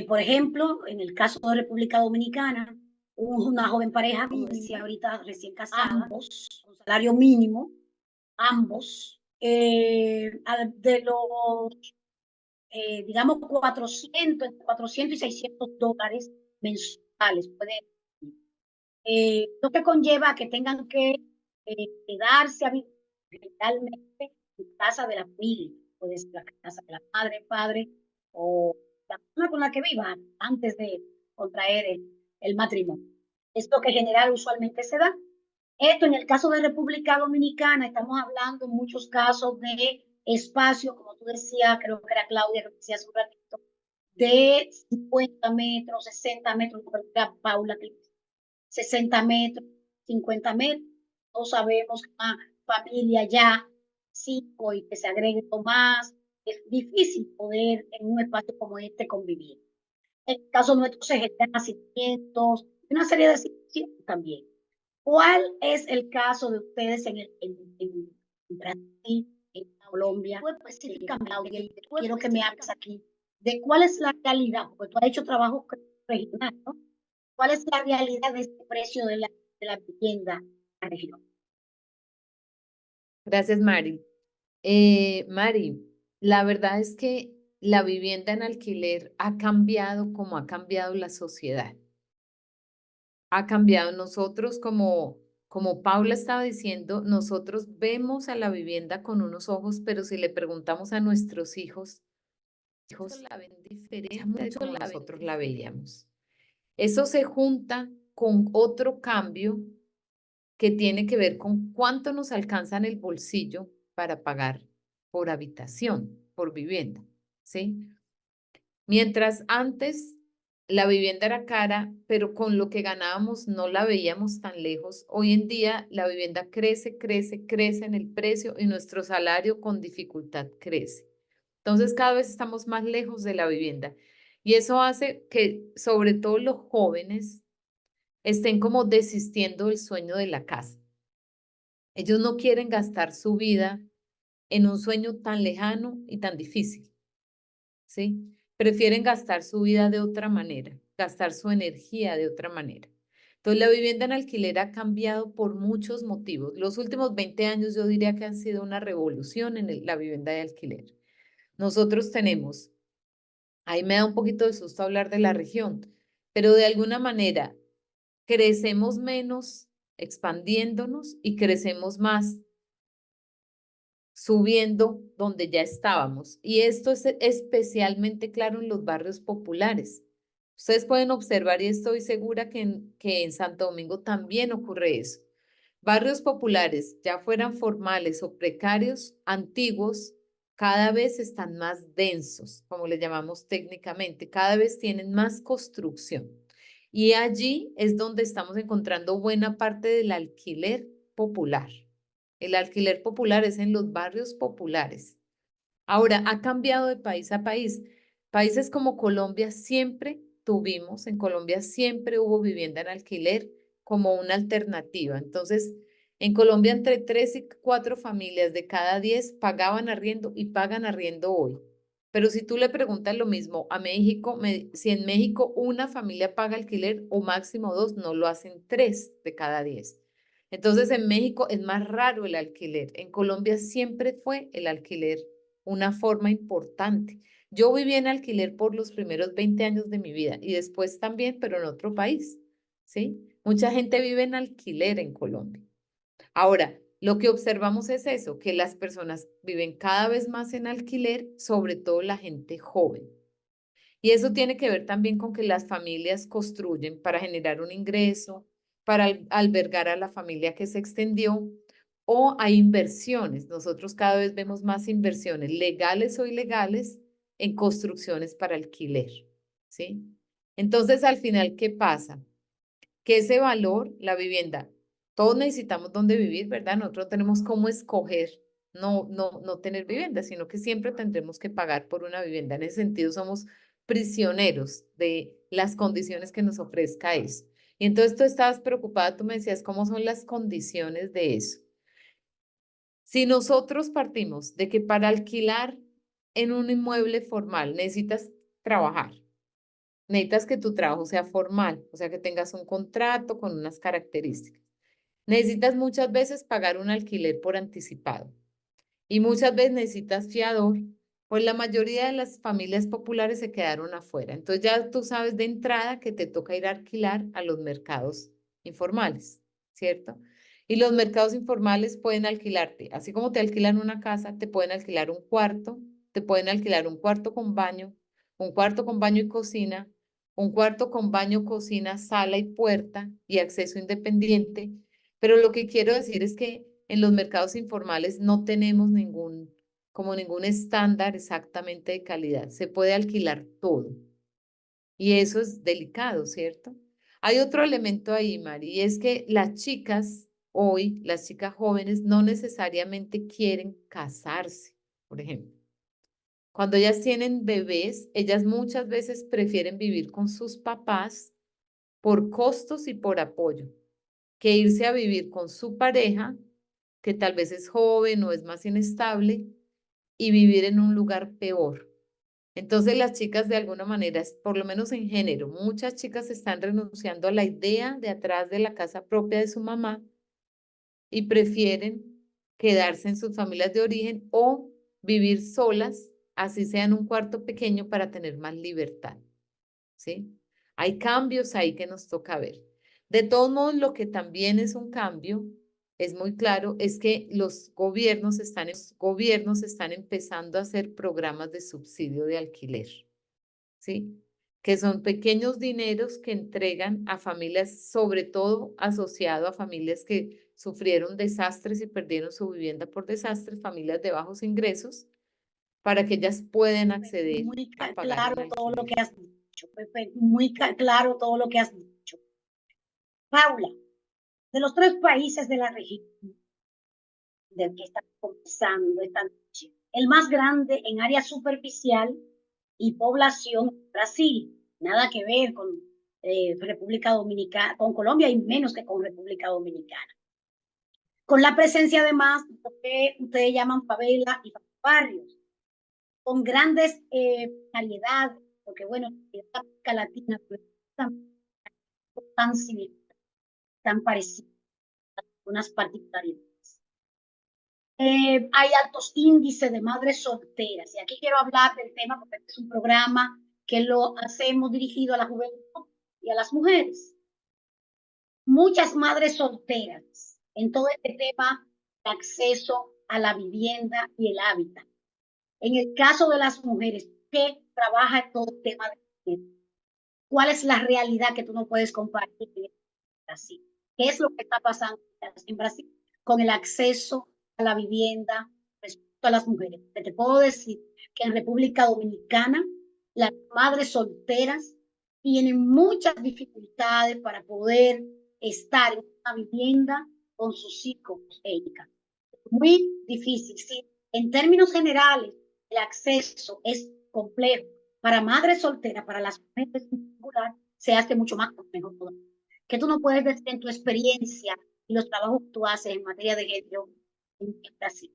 Por ejemplo, en el caso de República Dominicana, una joven pareja, como decía ahorita, recién casada, ambos, con salario mínimo, ambos, de los, digamos, 400 y $600 mensuales. Lo que conlleva a que tengan que quedarse a vivir realmente en casa de la familia, puede ser la casa de la madre, padre o la persona con la que viva antes de contraer el matrimonio. Es lo que en general usualmente se da. Esto en el caso de República Dominicana, estamos hablando en muchos casos de espacio, como tú decías, creo que era Claudia que decía hace un ratito, de 50 metros, 60 metros, Paula, 60 metros, 50 metros. Todos sabemos que una familia ya 5 y que se agregue más, es difícil poder en un espacio como este convivir. En el caso nuestro se generan nacimientos, una serie de situaciones también. ¿Cuál es el caso de ustedes en Brasil, en Colombia? Específicamente, quiero que me hables aquí de cuál es la realidad, porque tú has hecho trabajo regional, ¿no? ¿Cuál es la realidad de este precio de la vivienda en la región? Gracias, Mari. Mari, la verdad es que la vivienda en alquiler ha cambiado como ha cambiado la sociedad. Ha cambiado. Nosotros, como Paula estaba diciendo, nosotros vemos a la vivienda con unos ojos, pero si le preguntamos a nuestros hijos la ven diferente de como nosotros la veíamos. Eso se junta con otro cambio que tiene que ver con cuánto nos alcanza en el bolsillo para pagar por habitación, por vivienda, ¿sí? Mientras antes la vivienda era cara, pero con lo que ganábamos no la veíamos tan lejos. Hoy en día la vivienda crece en el precio y nuestro salario con dificultad crece. Entonces cada vez estamos más lejos de la vivienda. Y eso hace que sobre todo los jóvenes estén como desistiendo del sueño de la casa. Ellos no quieren gastar su vida en un sueño tan lejano y tan difícil, ¿sí? Prefieren gastar su vida de otra manera, gastar su energía de otra manera. Entonces, la vivienda en alquiler ha cambiado por muchos motivos. Los últimos 20 años yo diría que han sido una revolución en la vivienda de alquiler. Nosotros tenemos, ahí me da un poquito de susto hablar de la región, pero de alguna manera crecemos menos expandiéndonos y crecemos más subiendo donde ya estábamos. Y esto es especialmente claro en los barrios populares. Ustedes pueden observar, y estoy segura que en Santo Domingo también ocurre eso. Barrios populares, ya fueran formales o precarios, antiguos, cada vez están más densos, como le llamamos técnicamente, cada vez tienen más construcción. Y allí es donde estamos encontrando buena parte del alquiler popular. El alquiler popular es en los barrios populares. Ahora, ha cambiado de país a país. Países como Colombia siempre tuvimos, en Colombia siempre hubo vivienda en alquiler como una alternativa. Entonces, en Colombia entre 3 y 4 familias de cada 10 pagaban arriendo y pagan arriendo hoy. Pero si tú le preguntas lo mismo a México, si en México una familia paga alquiler o máximo 2, no lo hacen 3 de cada 10. Entonces en México es más raro el alquiler. En Colombia siempre fue el alquiler una forma importante. Yo viví en alquiler por los primeros 20 años de mi vida y después también, pero en otro país, ¿sí? Mucha gente vive en alquiler en Colombia. Ahora, lo que observamos es eso, que las personas viven cada vez más en alquiler, sobre todo la gente joven. Y eso tiene que ver también con que las familias construyen para generar un ingreso, para albergar a la familia que se extendió, o hay inversiones. Nosotros cada vez vemos más inversiones, legales o ilegales, en construcciones para alquiler, ¿sí? Entonces, al final, ¿qué pasa? Que ese valor, la vivienda, todos necesitamos dónde vivir, ¿verdad? Nosotros tenemos cómo escoger no tener vivienda, sino que siempre tendremos que pagar por una vivienda. En ese sentido, somos prisioneros de las condiciones que nos ofrezca eso. Y entonces tú estabas preocupada, tú me decías, ¿cómo son las condiciones de eso? Si nosotros partimos de que para alquilar en un inmueble formal necesitas trabajar, necesitas que tu trabajo sea formal, o sea, que tengas un contrato con unas características. Necesitas muchas veces pagar un alquiler por anticipado y muchas veces necesitas fiador, pues la mayoría de las familias populares se quedaron afuera. Entonces ya tú sabes de entrada que te toca ir a alquilar a los mercados informales, ¿cierto? Y los mercados informales pueden alquilarte, así como te alquilan una casa, te pueden alquilar un cuarto, te pueden alquilar un cuarto con baño, un cuarto con baño y cocina, un cuarto con baño, cocina, sala y puerta y acceso independiente. Pero lo que quiero decir es que en los mercados informales no tenemos como ningún estándar exactamente de calidad. Se puede alquilar todo. Y eso es delicado, ¿cierto? Hay otro elemento ahí, Mari, y es que las chicas hoy, las chicas jóvenes, no necesariamente quieren casarse, por ejemplo. Cuando ellas tienen bebés, ellas muchas veces prefieren vivir con sus papás por costos y por apoyo, que irse a vivir con su pareja, que tal vez es joven o es más inestable, y vivir en un lugar peor. Entonces las chicas de alguna manera, por lo menos en género, muchas chicas están renunciando a la idea de atrás de la casa propia de su mamá y prefieren quedarse en sus familias de origen o vivir solas, así sea en un cuarto pequeño para tener más libertad, ¿sí? Hay cambios ahí que nos toca ver. De todos modos, lo que también es un cambio, es muy claro, es que los gobiernos están empezando a hacer programas de subsidio de alquiler, ¿sí? Que son pequeños dineros que entregan a familias, sobre todo asociado a familias que sufrieron desastres y perdieron su vivienda por desastres, familias de bajos ingresos, para que ellas puedan acceder Muy a pagar un claro todo lo alquiler. que has dicho, Pepe, muy claro todo lo que has dicho. Paula, de los 3 países de la región del que estamos conversando esta noche, el más grande en área superficial y población, Brasil. Nada que ver con República Dominicana, con Colombia y menos que con República Dominicana. Con la presencia además de lo que ustedes llaman favela y barrios, con grandes variedades, porque bueno, en América Latina tan similares, tan parecidas, unas particularidades. Hay altos índices de madres solteras. Y aquí quiero hablar del tema porque este es un programa que lo hacemos dirigido a la juventud y a las mujeres. Muchas madres solteras en todo este tema de acceso a la vivienda y el hábitat. En el caso de las mujeres, ¿qué trabaja en todo el tema de vivienda? ¿Cuál es la realidad que tú no puedes compartir en Brasil? ¿Qué es lo que está pasando en Brasil con el acceso a la vivienda respecto a las mujeres? Te puedo decir que en República Dominicana las madres solteras tienen muchas dificultades para poder estar en una vivienda con sus hijos e hijas. Muy difícil, sí. En términos generales, el acceso es complejo. Para madres solteras, para las mujeres en particular, se hace mucho más complejo todavía. Que tú no puedes decir en tu experiencia y los trabajos que tú haces en materia de género en Brasil.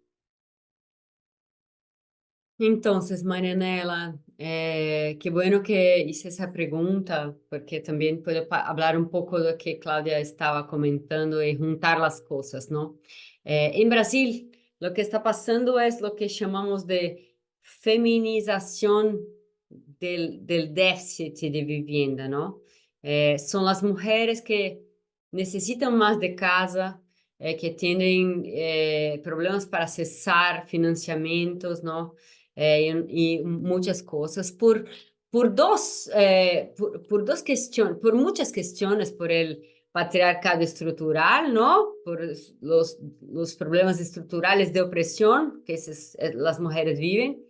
Entonces, Marianela, qué bueno que hice esa pregunta, porque también puedo hablar un poco de lo que Claudia estaba comentando y juntar las cosas, ¿no? En Brasil, lo que está pasando es lo que llamamos de feminización del déficit de vivienda, ¿no? Son las mujeres que necesitan más de casa, que tienen problemas para acessar financiamientos, ¿no? Y muchas cosas por dos cuestiones, por muchas cuestiones, por el patriarcado estructural, ¿no? Por los problemas estructurales de opresión que las mujeres viven,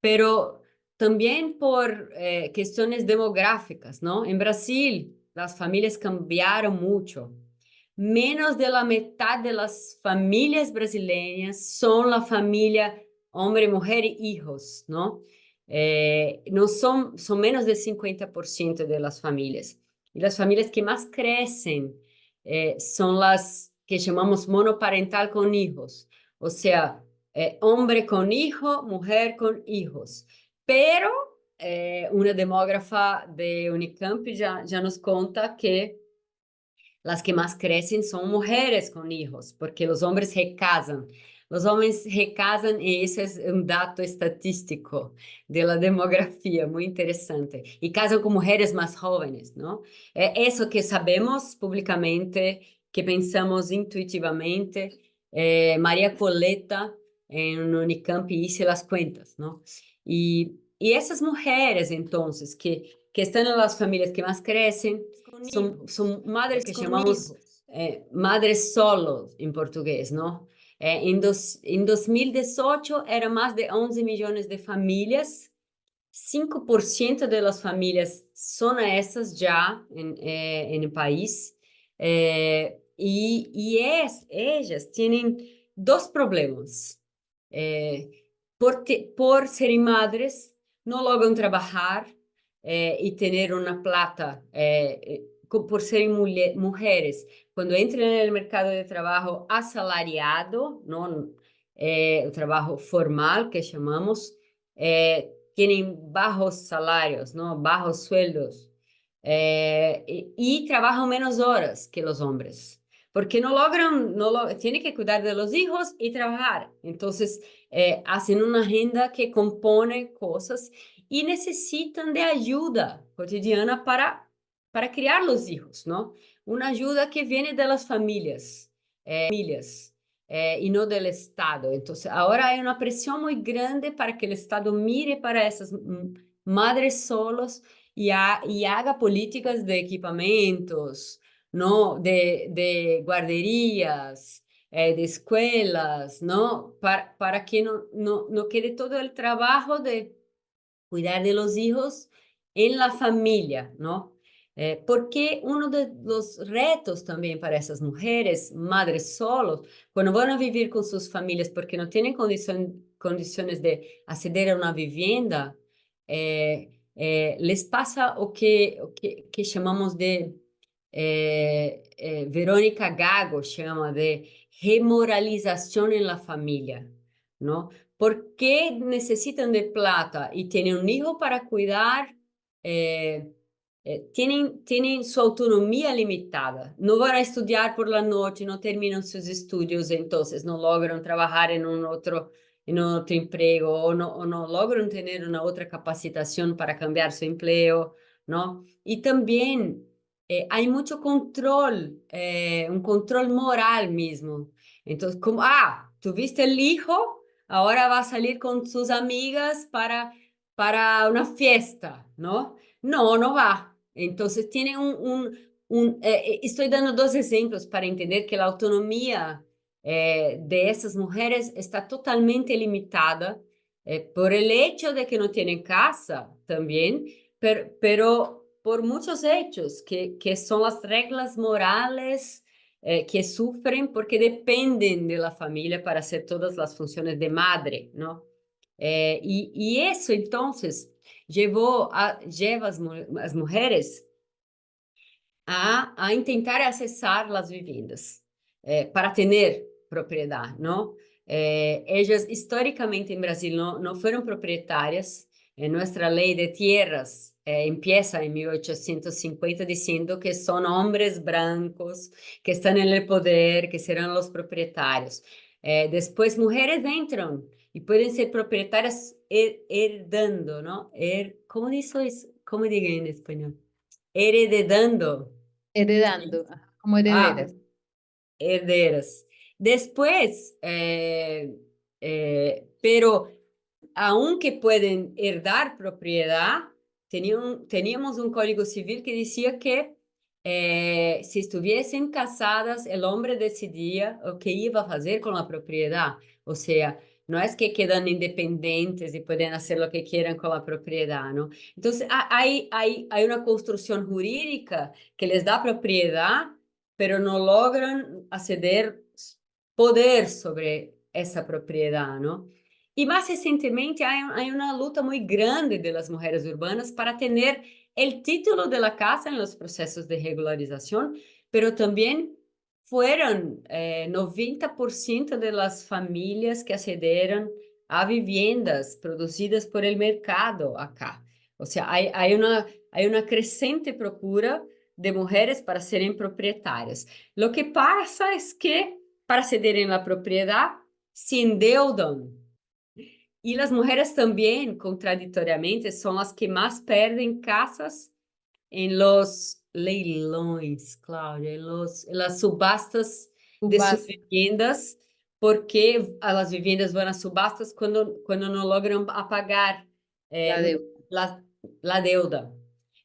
pero también por cuestiones demográficas, ¿no? En Brasil, las familias cambiaron mucho. Menos de la mitad de las familias brasileñas son la familia hombre, mujer y hijos, ¿no? No son menos del 50% de las familias. Y las familias que más crecen son las que llamamos monoparental con hijos, o sea, hombre con hijo, mujer con hijos. Pero una demógrafa de Unicamp ya nos conta que las que más crecen son mujeres con hijos, porque los hombres recasan. Los hombres recasan y ese es un dato estadístico de la demografía muy interesante. Y casan con mujeres más jóvenes, ¿no? Eso que sabemos públicamente, que pensamos intuitivamente. María Coleta en Unicamp hice las cuentas, ¿no? Y esas mujeres, entonces, que están en las familias que más crecen, son madres que llamamos madres solos en portugués, ¿no? En 2018 eran más de 11 millones de familias, 5% de las familias son esas ya en el país, ellas tienen dos problemas. Por ser madres, no logran trabajar y tener una plata por ser mujeres. Cuando entran en el mercado de trabajo asalariado, ¿no? El trabajo formal que llamamos, tienen bajos salarios, ¿no? Bajos sueldos, y trabajan menos horas que los hombres, porque no logran, tienen que cuidar de los hijos y trabajar. Entonces, hacen una agenda que compone cosas y necesitan de ayuda cotidiana para criar los hijos, ¿no? Una ayuda que viene de las familias, y no del Estado. Entonces, ahora hay una presión muy grande para que el Estado mire para esas madres solos y haga políticas de equipamientos, ¿no? De guarderías, de escuelas, ¿no? Para que no quede todo el trabajo de cuidar de los hijos en la familia, ¿no? Porque uno de los retos también para esas mujeres, madres solos, cuando van a vivir con sus familias porque no tienen condiciones de acceder a una vivienda, les pasa que llamamos de, Verónica Gago llama de remoralización en la familia, ¿no? Porque necesitan de plata y tienen un hijo para cuidar, tienen su autonomía limitada. No van a estudiar por la noche, no terminan sus estudios, entonces no logran trabajar en otro empleo o no logran tener una otra capacitación para cambiar su empleo, ¿no? Y también hay mucho control, un control moral mismo. Entonces, como, tuviste el hijo, ahora va a salir con sus amigas para una fiesta, ¿no? No, no va. Entonces, tiene estoy dando dos ejemplos para entender que la autonomía de esas mujeres está totalmente limitada por el hecho de que no tienen casa también, pero por muchos hechos que son las reglas morales que sufren porque dependen de la familia para hacer todas las funciones de madre, ¿no? Y eso entonces lleva as mujeres a intentar acessar as viviendas para ter propriedade, não? Ellas históricamente en Brasil no fueron propietarias. Nuestra ley de tierras empieza en 1850 diciendo que son hombres blancos que están en el poder, que serán los propietarios. Después mujeres entran y pueden ser propietarias herdando, ¿no? ¿Cómo dice eso? ¿Cómo digo en español? Heredando. Heredando, ajá, como Ah, herederas. herederas. Después, pero aunque pueden heredar propiedad, teníamos un código civil que decía que si estuviesen casadas, el hombre decidía o qué iba a hacer con la propiedad. O sea, no es que quedan independientes y pueden hacer lo que quieran con la propiedad, ¿no? Entonces, hay una construcción jurídica que les da propiedad, pero no logran acceder poder sobre esa propiedad, ¿no? Y más recientemente hay una lucha muy grande de las mujeres urbanas para tener el título de la casa en los procesos de regularización, pero también fueron 90% de las familias que accedieron a viviendas producidas por el mercado acá. O sea, hay una creciente procura de mujeres para serem proprietárias. Lo que pasa es que para cederem a propriedade se endeudam. E as mulheres também, contraditoriamente, são as que mais perdem casas em los leilões, Cláudia, en las subastas de sus Subasta, viviendas, porque as viviendas vão a subastas quando não logram pagar la eh, deuda. la deuda.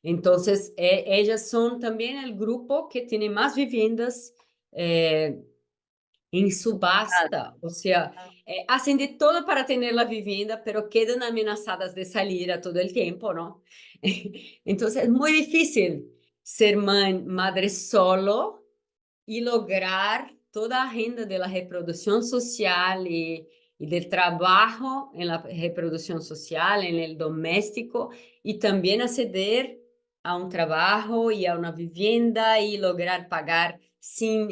Entonces, ellas son también el grupo que tiene más viviendas en subasta, o sea, hacen de todo para tener la vivienda, pero quedan amenazadas de salir a todo el tiempo, ¿no? Entonces, es muy difícil ser madre solo y lograr toda la agenda de la reproducción social y del trabajo en la reproducción social, en el doméstico, y también acceder a un trabajo y a una vivienda y lograr pagar sin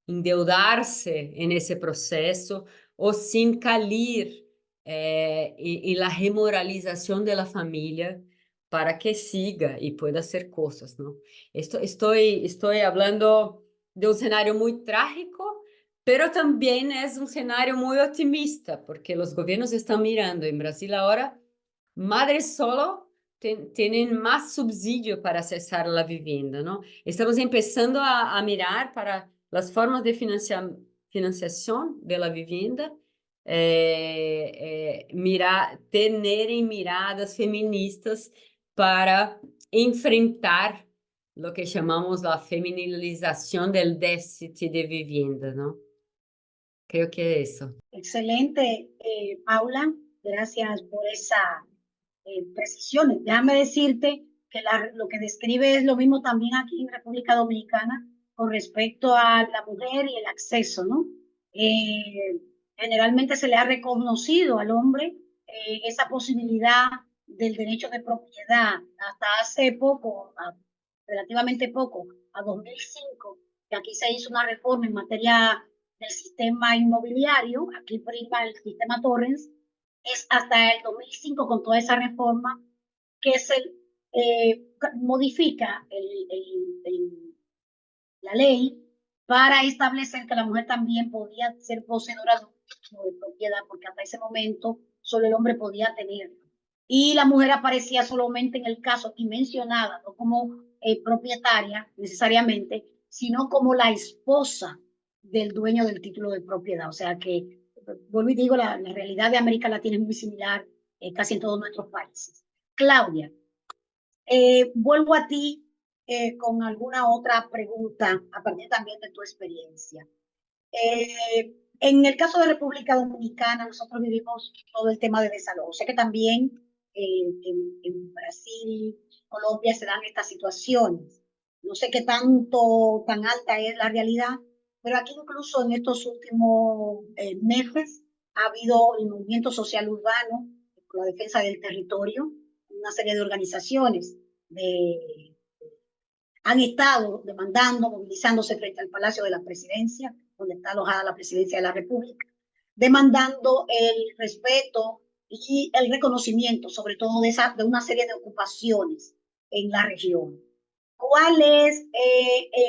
endeudarse en ese proceso o sin caer en la remoralización de la familia para que siga y pueda hacer cosas, ¿no? Estoy hablando de un escenario muy trágico, pero también es un escenario muy optimista, porque los gobiernos están mirando en Brasil ahora, madres solo tienen más subsidio para accesar la vivienda, ¿no? Estamos empezando a mirar para las formas de financiación de la vivienda, tener miradas feministas para enfrentar lo que llamamos la feminilización del déficit de vivienda, ¿no? Creo que es eso. Excelente, Paula. Gracias por esa precisiones. Déjame decirte que lo que describe es lo mismo también aquí en República Dominicana con respecto a la mujer y el acceso, ¿no? Generalmente se le ha reconocido al hombre esa posibilidad del derecho de propiedad hasta hace poco, relativamente poco, a 2005, que aquí se hizo una reforma en materia del sistema inmobiliario, aquí prima el sistema Torrens, es hasta el 2005 con toda esa reforma que se modifica la ley para establecer que la mujer también podía ser poseedora de un título de propiedad, porque hasta ese momento solo el hombre podía tenerlo. Y la mujer aparecía solamente en el caso y mencionada, no como propietaria necesariamente, sino como la esposa del dueño del título de propiedad. O sea que, vuelvo y digo, la realidad de América Latina es muy similar casi en todos nuestros países. Claudia, vuelvo a ti con alguna otra pregunta a partir también de tu experiencia. En el caso de República Dominicana, nosotros vivimos todo el tema de desalojo. Sé que también en Brasil, Colombia se dan estas situaciones. No sé qué tan alta es la realidad, pero aquí incluso en estos últimos meses ha habido el movimiento social urbano por la defensa del territorio, una serie de organizaciones han estado demandando, movilizándose frente al Palacio de la Presidencia donde está alojada la presidencia de la República, demandando el respeto y el reconocimiento, sobre todo de una serie de ocupaciones en la región.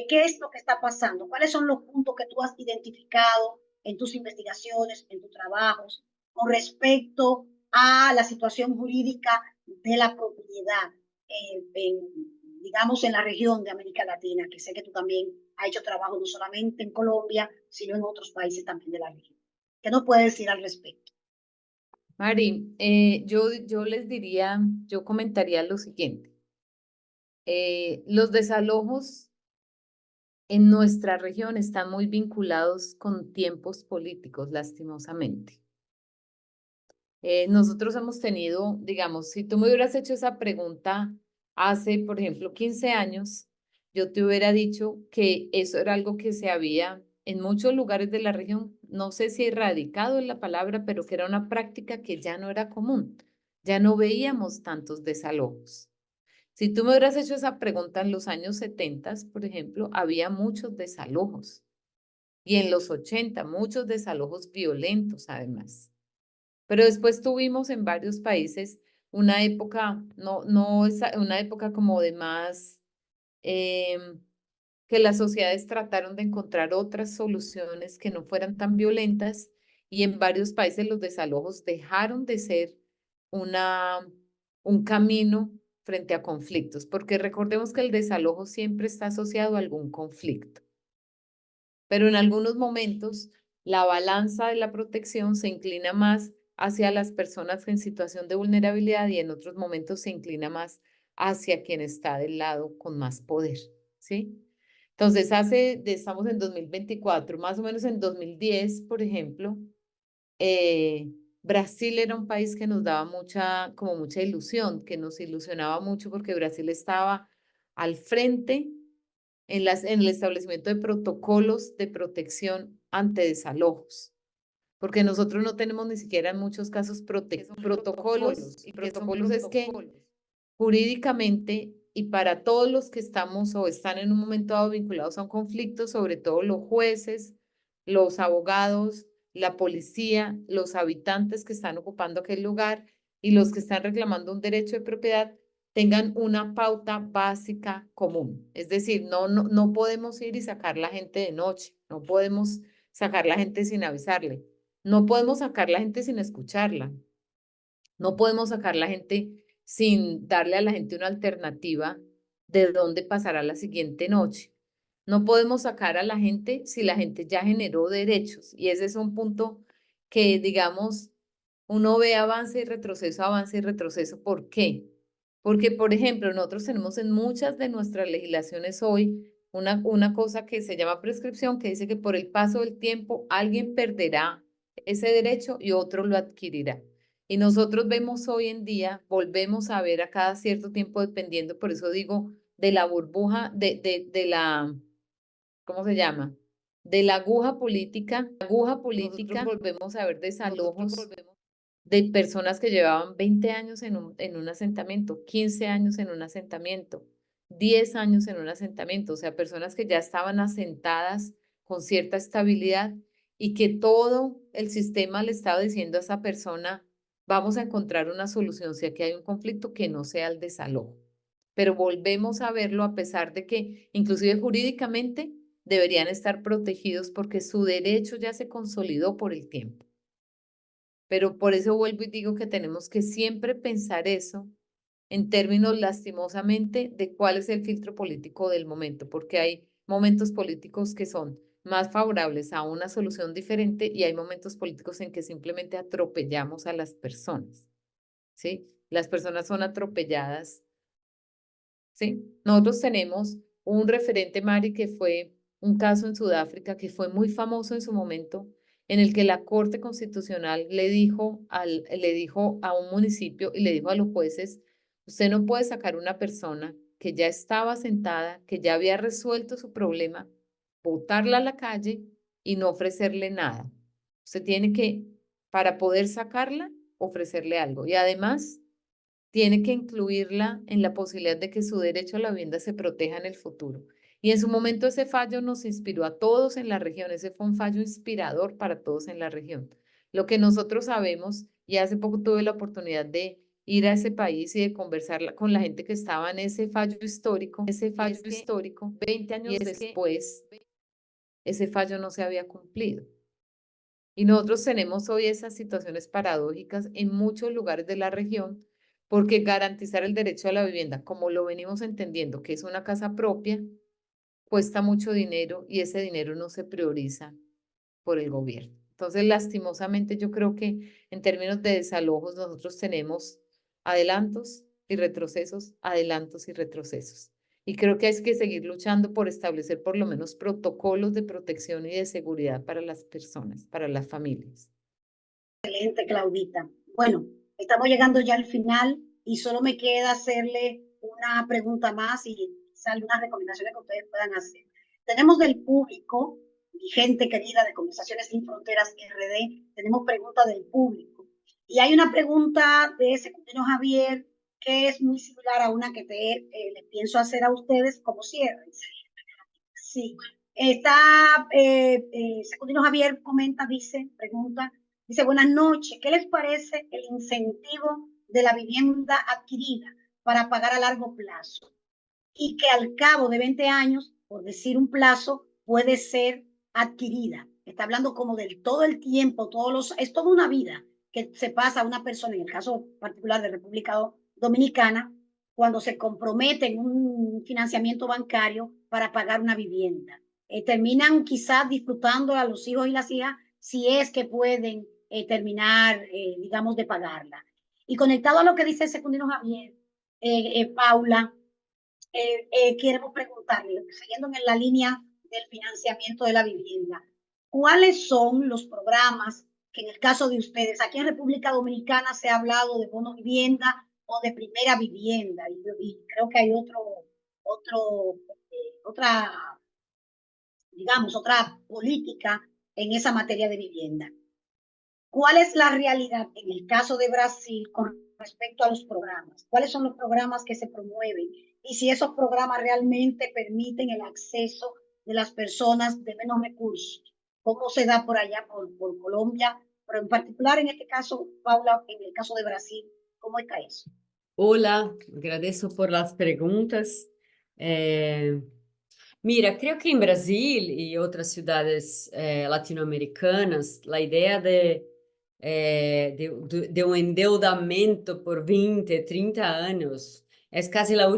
¿Qué es lo que está pasando? ¿Cuáles son los puntos que tú has identificado en tus investigaciones, en tus trabajos, con respecto a la situación jurídica de la propiedad, digamos, en la región de América Latina, que sé que tú también has hecho trabajo no solamente en Colombia, sino en otros países también de la región? ¿Qué nos puedes decir al respecto? Mari, yo les diría, yo comentaría lo siguiente. Los desalojos en nuestra región están muy vinculados con tiempos políticos, lastimosamente. Nosotros hemos tenido, digamos, si tú me hubieras hecho esa pregunta hace, por ejemplo, 15 años, yo te hubiera dicho que eso era algo que se había en muchos lugares de la región, no sé si erradicado es la palabra, pero que era una práctica que ya no era común. Ya no veíamos tantos desalojos. Si tú me hubieras hecho esa pregunta en los años 70, por ejemplo, había muchos desalojos. Y en los 80, muchos desalojos violentos, además. Pero después tuvimos en varios países una época, una época como de más, que las sociedades trataron de encontrar otras soluciones que no fueran tan violentas y en varios países los desalojos dejaron de ser un camino frente a conflictos, porque recordemos que el desalojo siempre está asociado a algún conflicto. Pero en algunos momentos la balanza de la protección se inclina más hacia las personas en situación de vulnerabilidad y en otros momentos se inclina más hacia quien está del lado con más poder, ¿sí? Entonces, estamos en 2024, más o menos en 2010, por ejemplo, Brasil era un país que nos daba como mucha ilusión, que nos ilusionaba mucho porque Brasil estaba al frente en el establecimiento de protocolos de protección ante desalojos, porque nosotros no tenemos ni siquiera en muchos casos protocolos, y protocolos es que jurídicamente y para todos los que estamos o están en un momento dado vinculados a un conflicto, sobre todo los jueces, los abogados, la policía, los habitantes que están ocupando aquel lugar y los que están reclamando un derecho de propiedad, tengan una pauta básica común. Es decir, no podemos ir y sacar la gente de noche, no podemos sacar la gente sin avisarle, no podemos sacar la gente sin escucharla, no podemos sacar la gente sin darle a la gente una alternativa de dónde pasará la siguiente noche. No podemos sacar a la gente si la gente ya generó derechos. Y ese es un punto que, digamos, uno ve avance y retroceso, avance y retroceso. ¿Por qué? Porque, por ejemplo, nosotros tenemos en muchas de nuestras legislaciones hoy una cosa que se llama prescripción, que dice que por el paso del tiempo alguien perderá ese derecho y otro lo adquirirá. Y nosotros vemos hoy en día, volvemos a ver a cada cierto tiempo, dependiendo, por eso digo, de la burbuja, de la, ¿cómo se llama? De la aguja política. Nosotros volvemos a ver desalojos de personas que llevaban 20 años en un asentamiento, 15 años en un asentamiento, 10 años en un asentamiento, o sea, personas que ya estaban asentadas con cierta estabilidad y que todo el sistema le estaba diciendo a esa persona, vamos a encontrar una solución si aquí hay un conflicto que no sea el desalojo. Pero volvemos a verlo a pesar de que inclusive jurídicamente deberían estar protegidos porque su derecho ya se consolidó por el tiempo. Pero por eso vuelvo y digo que tenemos que siempre pensar eso en términos lastimosamente de cuál es el filtro político del momento, porque hay momentos políticos que son más favorables a una solución diferente y hay momentos políticos en que simplemente atropellamos a las personas, ¿sí? Las personas son atropelladas, ¿sí? Nosotros tenemos un referente, Mari, que fue un caso en Sudáfrica que fue muy famoso en su momento, en el que la Corte Constitucional le dijo a un municipio y le dijo a los jueces, usted no puede sacar una persona que ya estaba sentada, que ya había resuelto su problema, botarla a la calle y no ofrecerle nada. Usted tiene que, para poder sacarla, ofrecerle algo. Y además, tiene que incluirla en la posibilidad de que su derecho a la vivienda se proteja en el futuro. Y en su momento ese fallo nos inspiró a todos en la región, ese fue un fallo inspirador para todos en la región. Lo que nosotros sabemos, y hace poco tuve la oportunidad de ir a ese país y de conversar con la gente que estaba en ese fallo histórico, 20 años después, ese fallo no se había cumplido. Y nosotros tenemos hoy esas situaciones paradójicas en muchos lugares de la región, porque garantizar el derecho a la vivienda, como lo venimos entendiendo, que es una casa propia, cuesta mucho dinero y ese dinero no se prioriza por el gobierno. Entonces, lastimosamente, yo creo que en términos de desalojos nosotros tenemos adelantos y retrocesos, adelantos y retrocesos. Y creo que hay que seguir luchando por establecer por lo menos protocolos de protección y de seguridad para las personas, para las familias. Excelente, Claudita. Bueno, estamos llegando ya al final y solo me queda hacerle una pregunta más y quizá algunas recomendaciones que ustedes puedan hacer. Tenemos del público, mi gente querida de Conversaciones Sin Fronteras RD, tenemos preguntas del público. Y hay una pregunta de Secundino Javier que es muy similar a una que les pienso hacer a ustedes como cierre. Sí, está, Secundino Javier comenta, pregunta, dice, buenas noches, ¿qué les parece el incentivo de la vivienda adquirida para pagar a largo plazo? Y que al cabo de 20 años, por decir un plazo, puede ser adquirida. Está hablando como del todo el tiempo, es toda una vida que se pasa a una persona, en el caso particular de República Dominicana, cuando se compromete en un financiamiento bancario para pagar una vivienda. Terminan quizás disfrutando a los hijos y las hijas si es que pueden terminar, digamos, de pagarla. Y conectado a lo que dice Secundino Javier, Paula, queremos preguntarle, siguiendo en la línea del financiamiento de la vivienda, ¿cuáles son los programas que en el caso de ustedes, aquí en República Dominicana se ha hablado de bono vivienda o de primera vivienda, y creo que hay otra política en esa materia de vivienda? ¿Cuál es la realidad en el caso de Brasil con respecto a los programas? ¿Cuáles son los programas que se promueven? Y si esos programas realmente permiten el acceso de las personas de menos recursos. ¿Cómo se da por allá, por Colombia? Pero en particular en este caso, Paula, en el caso de Brasil, ¿cómo está eso? Hola, agradezco por las preguntas. Mira, creo que en Brasil y otras ciudades latinoamericanas, la idea de un endeudamiento por 20, 30 años es casi la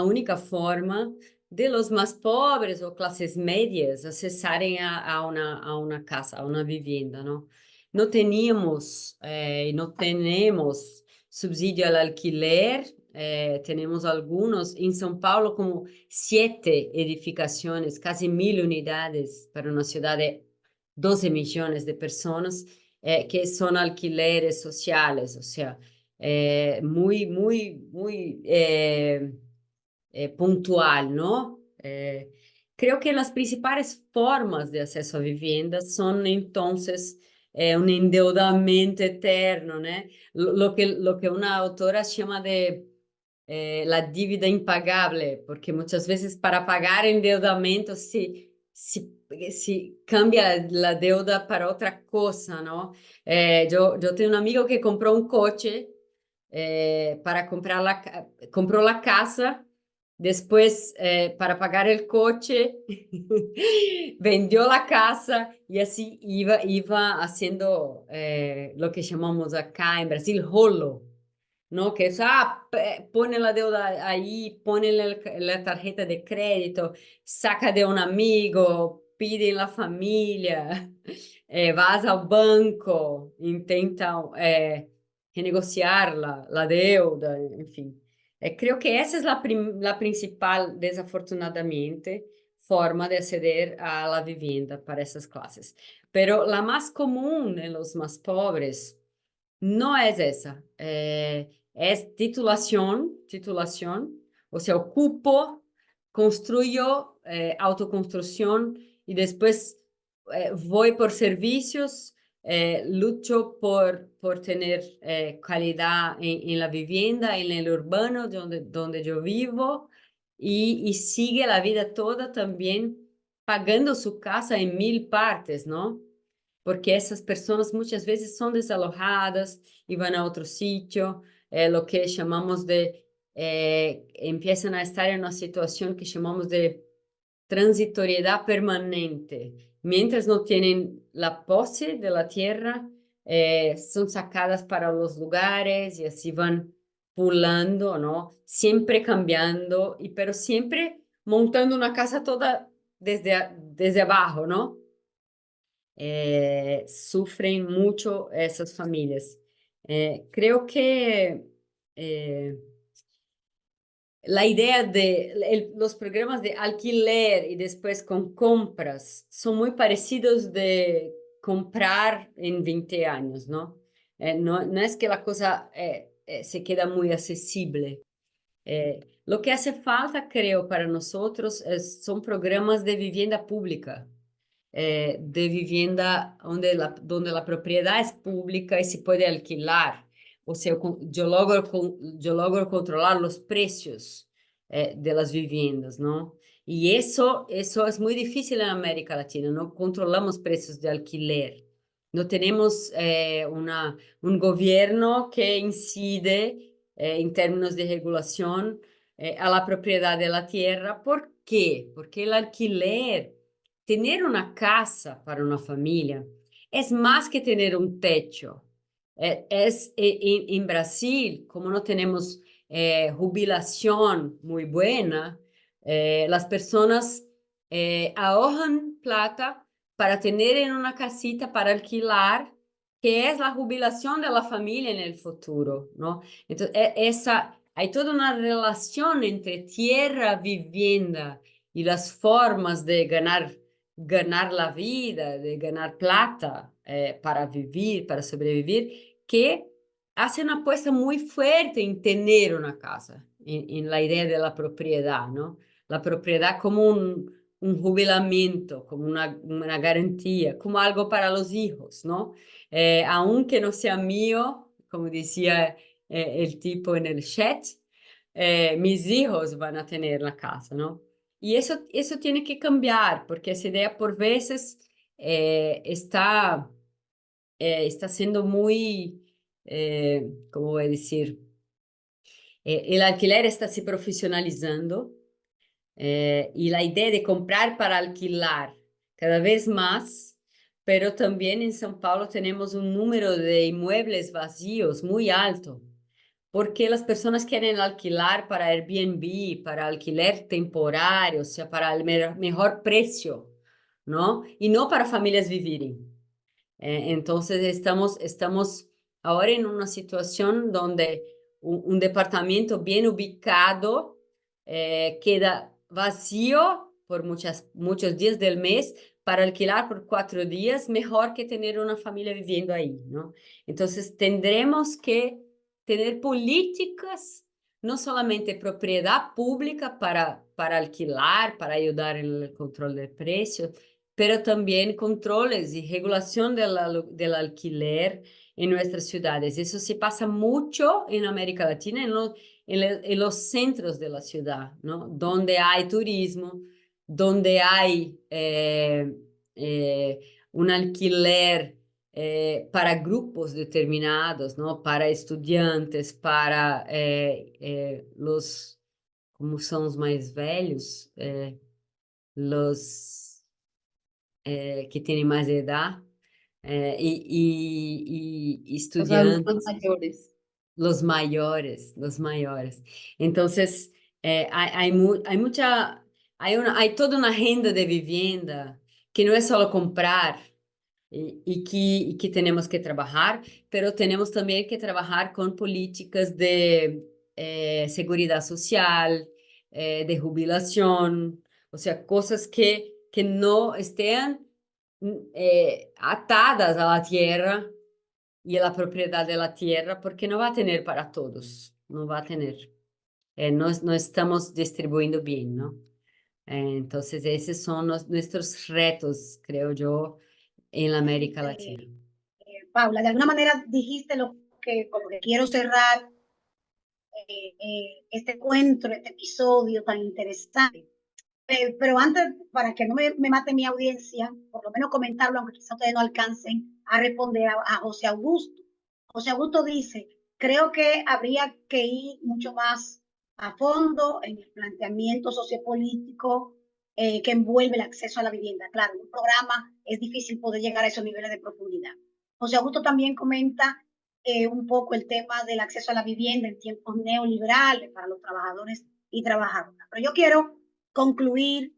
única forma de los más pobres o clases medias accesarem a una casa, a una vivienda, ¿no? No teníamos y no tenemos subsidio al alquiler. Tenemos algunos en São Paulo como 7 edificaciones, casi 1000 unidades para una ciudad de 12 millones de personas que son alquileres sociales, o sea, muy, muy, muy puntual, ¿no? Creo que las principales formas de acceso a viviendas son entonces un endeudamiento eterno, ¿no? Lo que una autora llama de la dívida impagable, porque muchas veces para pagar endeudamiento se cambia la deuda para otra cosa, ¿no? Yo tengo un amigo que compró un coche para compró la casa, después para pagar el coche vendió la casa y así iba haciendo lo que llamamos acá en Brasil rolo. ¿No? Que es, pone la deuda ahí, pone la tarjeta de crédito, saca de un amigo, pide en la familia, vas al banco, intenta renegociar la deuda, en fin. Creo que esa es la principal, desafortunadamente, forma de acceder a la vivienda para esas clases. Pero la más común en los más pobres no es esa. Es titulación, o sea, ocupo, construyo, autoconstrucción y después voy por servicios, lucho por tener calidad en la vivienda, en el urbano donde yo vivo y sigue la vida toda también pagando su casa en 1000 partes, ¿no? Porque essas pessoas muitas vezes são desalojadas e vão a outro sítio, lo que chamamos de, empiezan a estar em uma situação que chamamos de transitoriedad permanente. Mientras no tienen la pose de la tierra, son sacadas para los lugares y así van pulando, ¿no? Siempre cambiando, pero siempre montando una casa toda desde abajo, ¿no? Sufren mucho esas familias. Creo que la idea de los programas de alquiler y después con compras son muy parecidos de comprar en 20 años, ¿no? No es que la cosa se queda muy accesible. Lo que hace falta, creo, para nosotros son programas de vivienda pública, de vivienda donde la propiedad es pública y se puede alquilar. O sea, yo logro controlar los precios de las viviendas, ¿no? Y eso es muy difícil en América Latina, no controlamos precios de alquiler. No tenemos un gobierno que incide en términos de regulación a la propiedad de la tierra. ¿Por qué? Porque el alquiler, tener una casa para una familia, es más que tener un techo. En Brasil, como no tenemos jubilación muy buena, las personas ahorran plata para tener en una casita para alquilar, que es la jubilación de la familia en el futuro, ¿no? Entonces, hay toda una relación entre tierra, vivienda y las formas de ganar la vida, de ganar plata para vivir, para sobrevivir, que hace una apuesta muy fuerte en tener una casa, en la idea de la propiedad, ¿no? La propiedad como un jubilamiento, como una garantía, como algo para los hijos, ¿no? Aunque no sea mío, como decía el tipo en el chat, mis hijos van a tener la casa, ¿no? Y eso tiene que cambiar, porque esa idea por veces está siendo muy, ¿cómo voy a decir? El alquiler está se profesionalizando y la idea de comprar para alquilar cada vez más, pero también en São Paulo tenemos un número de inmuebles vacíos muy alto, porque las personas quieren alquilar para Airbnb, para alquiler temporario, o sea, para el mejor precio, ¿no? Y no para familias vivirem. Entonces estamos ahora en una situación donde un departamento bien ubicado queda vacío por muchos días del mes para alquilar por 4 días, mejor que tener una familia viviendo ahí, ¿no? Entonces tendremos que tener políticas, no solamente propiedad pública para alquilar, para ayudar en el control del precio, pero también controles y regulación del alquiler en nuestras ciudades. Eso se pasa mucho en América Latina, en los centros de la ciudad, ¿no? Donde hay turismo, donde hay un alquiler para grupos determinados, ¿no? Para estudiantes, para los, como são os mais velhos, los que tienen más edad, y Los adultos estudiantes, mayores. los mayores. Entonces, hay toda una agenda de vivienda que no es solo comprar y que tenemos que trabajar, pero tenemos también que trabajar con políticas de seguridad social, de jubilación, o sea, cosas que no estén atadas a la tierra y a la propiedad de la tierra, porque no va a tener para todos, no va a tener. No estamos distribuyendo bien, ¿no? Entonces, esos son nuestros retos, creo yo, en la América Latina. Paula, de alguna manera dijiste lo que, con lo que quiero cerrar este encuentro, este episodio tan interesante. Pero antes, para que no me mate mi audiencia, por lo menos comentarlo, aunque quizás ustedes no alcancen a responder a José Augusto. José Augusto dice, creo que habría que ir mucho más a fondo en el planteamiento sociopolítico que envuelve el acceso a la vivienda. Claro, en un programa es difícil poder llegar a esos niveles de profundidad. José Augusto también comenta un poco el tema del acceso a la vivienda en tiempos neoliberales para los trabajadores y trabajadoras. Pero yo quiero concluir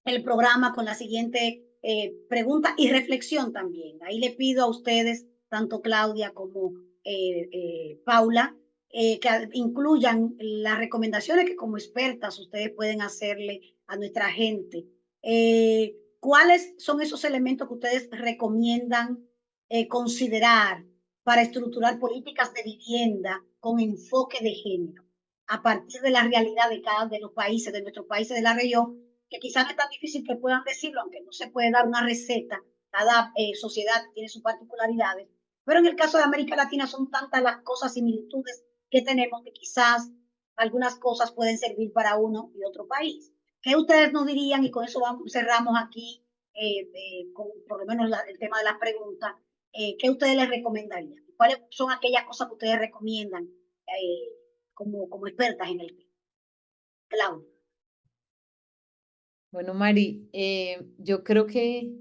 el programa con la siguiente pregunta y reflexión también. Ahí le pido a ustedes, tanto Claudia como Paula, que incluyan las recomendaciones que como expertas ustedes pueden hacerle a nuestra gente. ¿Cuáles son esos elementos que ustedes recomiendan considerar para estructurar políticas de vivienda con enfoque de género a partir de la realidad de cada de los países, de nuestros países de la región, que quizás no es tan difícil que puedan decirlo, aunque no se puede dar una receta, cada sociedad tiene sus particularidades, pero en el caso de América Latina son tantas las cosas, similitudes que tenemos que quizás algunas cosas pueden servir para uno y otro país. ¿Qué ustedes nos dirían? Y con eso vamos, cerramos aquí, con por lo menos el tema de las preguntas. ¿Qué ustedes les recomendarían? ¿Cuáles son aquellas cosas que ustedes recomiendan como expertas en el tema? Claudia. Bueno, Mari, yo creo que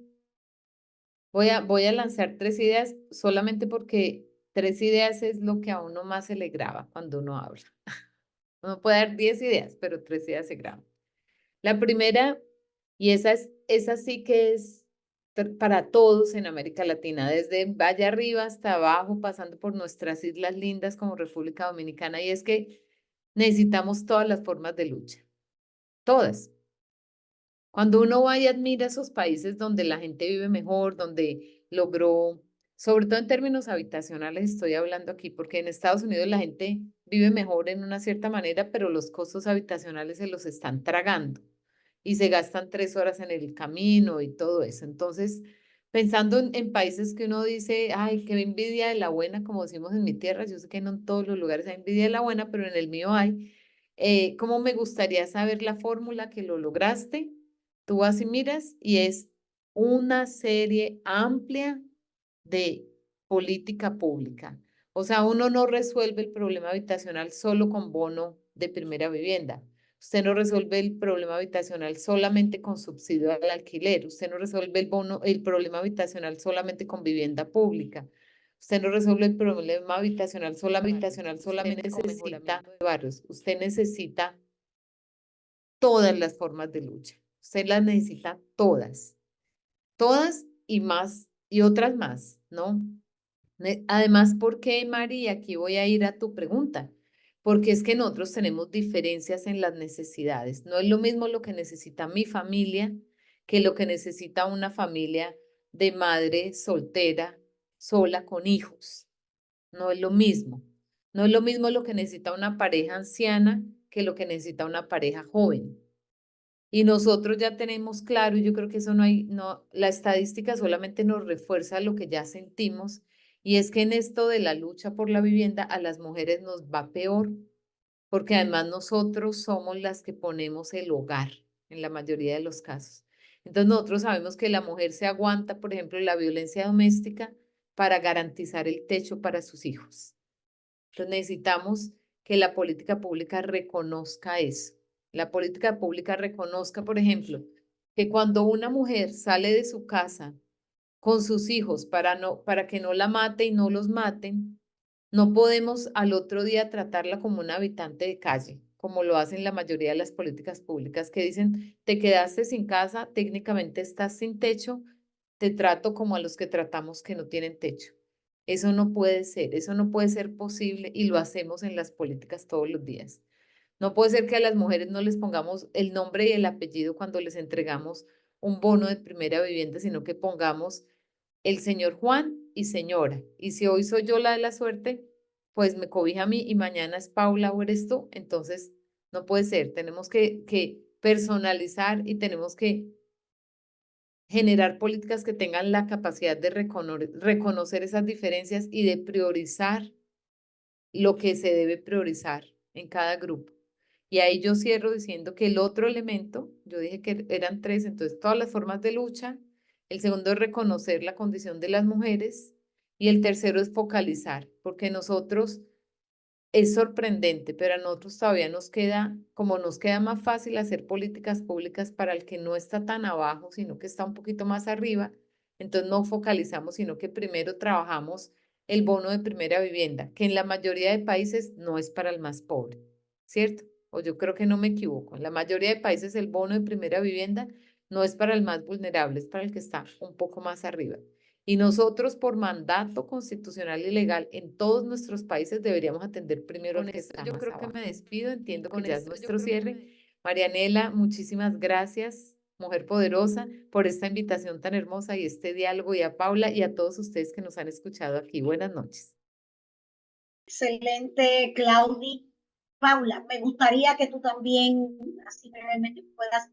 voy a lanzar 3 ideas solamente porque 3 ideas es lo que a uno más se le graba cuando uno habla. Uno puede dar 10 ideas, pero 3 ideas se graban. La primera, y esa sí que es para todos en América Latina, desde allá arriba hasta abajo, pasando por nuestras islas lindas como República Dominicana, y es que necesitamos todas las formas de lucha, todas. Cuando uno va y admira esos países donde la gente vive mejor, donde logró, sobre todo en términos habitacionales, estoy hablando aquí, porque en Estados Unidos la gente vive mejor en una cierta manera, pero los costos habitacionales se los están tragando y se gastan 3 horas en el camino y todo eso. Entonces, pensando en países que uno dice, ay, qué envidia de la buena, como decimos en mi tierra, yo sé que no en todos los lugares hay envidia de la buena, pero en el mío hay. ¿Cómo me gustaría saber la fórmula que lo lograste? Tú vas y miras y es una serie amplia de política pública. O sea, uno no resuelve el problema habitacional solo con bono de primera vivienda. Usted no resuelve el problema habitacional solamente con subsidio al alquiler. Usted no resuelve el problema habitacional solamente con vivienda pública. Usted no resuelve el problema habitacional solamente con necesita barrios. Usted necesita todas las formas de lucha. Usted las necesita todas y más y otras más, ¿no? Además, ¿por qué, Mari? Aquí voy a ir a tu pregunta, porque es que nosotros tenemos diferencias en las necesidades. No es lo mismo lo que necesita mi familia que lo que necesita una familia de madre soltera, sola, con hijos. No es lo mismo. No es lo mismo lo que necesita una pareja anciana que lo que necesita una pareja joven. Y nosotros ya tenemos claro, y yo creo que eso la estadística solamente nos refuerza lo que ya sentimos, y es que en esto de la lucha por la vivienda a las mujeres nos va peor, porque además nosotros somos las que ponemos el hogar en la mayoría de los casos. Entonces nosotros sabemos que la mujer se aguanta, por ejemplo, la violencia doméstica para garantizar el techo para sus hijos. Entonces necesitamos que la política pública reconozca eso. La política pública reconozca, por ejemplo, que cuando una mujer sale de su casa con sus hijos para que no la mate y no los maten, no podemos al otro día tratarla como una habitante de calle, como lo hacen la mayoría de las políticas públicas que dicen, te quedaste sin casa, técnicamente estás sin techo, te trato como a los que tratamos que no tienen techo. Eso no puede ser posible y lo hacemos en las políticas todos los días. No puede ser que a las mujeres no les pongamos el nombre y el apellido cuando les entregamos un bono de primera vivienda, sino que pongamos el señor Juan y señora. Y si hoy soy yo la de la suerte, pues me cobija a mí y mañana es Paula o eres tú. Entonces, no puede ser. Tenemos que personalizar y tenemos que generar políticas que tengan la capacidad de reconocer esas diferencias y de priorizar lo que se debe priorizar en cada grupo. Y ahí yo cierro diciendo que el otro elemento, yo dije que eran tres, entonces todas las formas de lucha, el segundo es reconocer la condición de las mujeres y el tercero es focalizar, porque nosotros es sorprendente, pero a nosotros todavía nos queda, como nos queda más fácil hacer políticas públicas para el que no está tan abajo, sino que está un poquito más arriba, entonces no focalizamos, sino que primero trabajamos el bono de primera vivienda, que en la mayoría de países no es para el más pobre, ¿cierto? O yo creo que no me equivoco. En la mayoría de países el bono de primera vivienda no es para el más vulnerable, es para el que está un poco más arriba. Y nosotros, por mandato constitucional y legal, en todos nuestros países deberíamos atender primero al que está yo creo que me despido, entiendo que ya es nuestro cierre. Marianela, muchísimas gracias, mujer poderosa, por esta invitación tan hermosa y este diálogo, y a Paula y a todos ustedes que nos han escuchado aquí. Buenas noches. Excelente, Claudi. Paula, me gustaría que tú también, así brevemente, puedas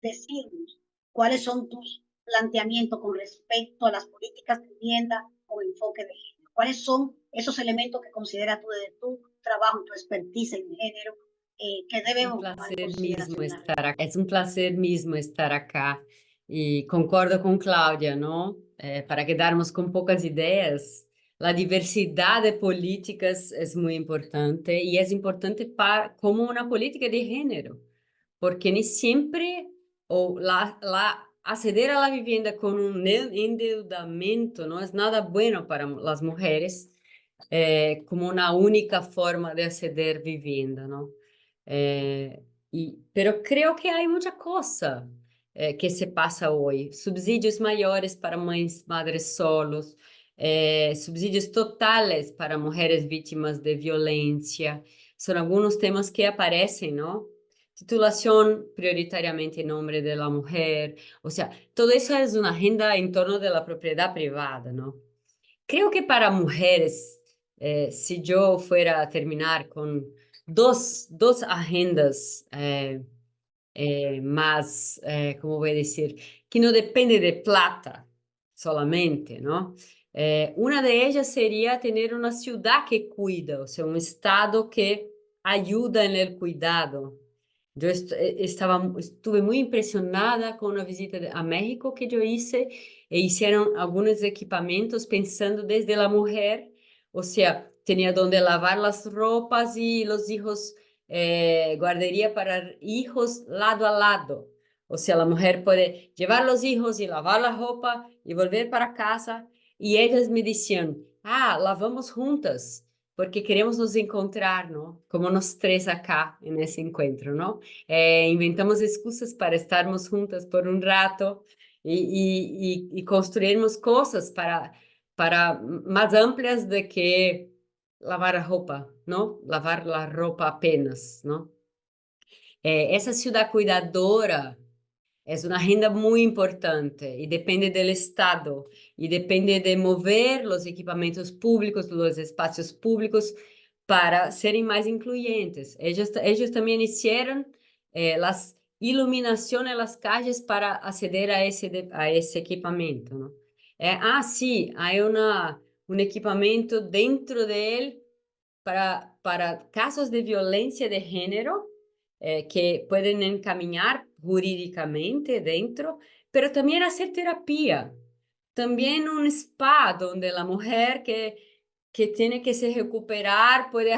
decirnos cuáles son tus planteamientos con respecto a las políticas de vivienda con enfoque de género. ¿Cuáles son esos elementos que consideras tú desde tu trabajo, tu expertise en género, que debemos tomar en consideración? Es un placer mismo estar acá y concordo con Cláudia, ¿no? Para quedarnos con pocas ideas. La diversidad de políticas es muy importante y es importante para, como una política de género, porque ni siempre o acceder a la vivienda con un endeudamiento no es nada bueno para las mujeres como una única forma de acceder a vivienda, ¿no? Pero creo que hay mucha cosa que se pasa hoy. Subsídios maiores para mães, madres solos, subsídios totales para mujeres vítimas de violência. São alguns temas que aparecem, ¿no? Titulación prioritariamente en nombre de la mujer. O sea, todo eso es una agenda en torno de la propiedad privada, ¿no? Creo que para mujeres, si yo fuera a terminar con dos agendas más, ¿cómo voy a decir? Que no depende de plata solamente, ¿no? Una de ellas sería tener una ciudad que cuida, o sea, un estado que ayuda en el cuidado. Yo estuve muy impresionada con una visita a México que yo hice e hicieron algunos equipamientos pensando desde la mujer, o sea, tenía donde lavar las ropas y los hijos, guardería para hijos lado a lado. O sea, la mujer puede llevar los hijos y lavar la ropa y volver para casa. Y ellas me decían, lavamos juntas porque queremos nos encontrar, ¿no? Como nós três acá en ese encuentro, ¿no? Inventamos excusas para estarmos juntas por un rato y construirmos cosas para más amplias de que lavar a roupa, ¿no? Lavar la ropa apenas, ¿no? Essa ciudad cuidadora es una agenda muy importante y depende del Estado y depende de mover los equipamientos públicos, los espacios públicos para serem mais incluyentes. Ellos también hicieron las iluminaciones en las calles para acceder a ese equipamiento, ¿no? Sí, hay un equipamiento dentro de él para casos de violencia de género que pueden encaminhar jurídicamente dentro, pero también hacer terapia. También un spa donde la mujer que tiene que se recuperar puede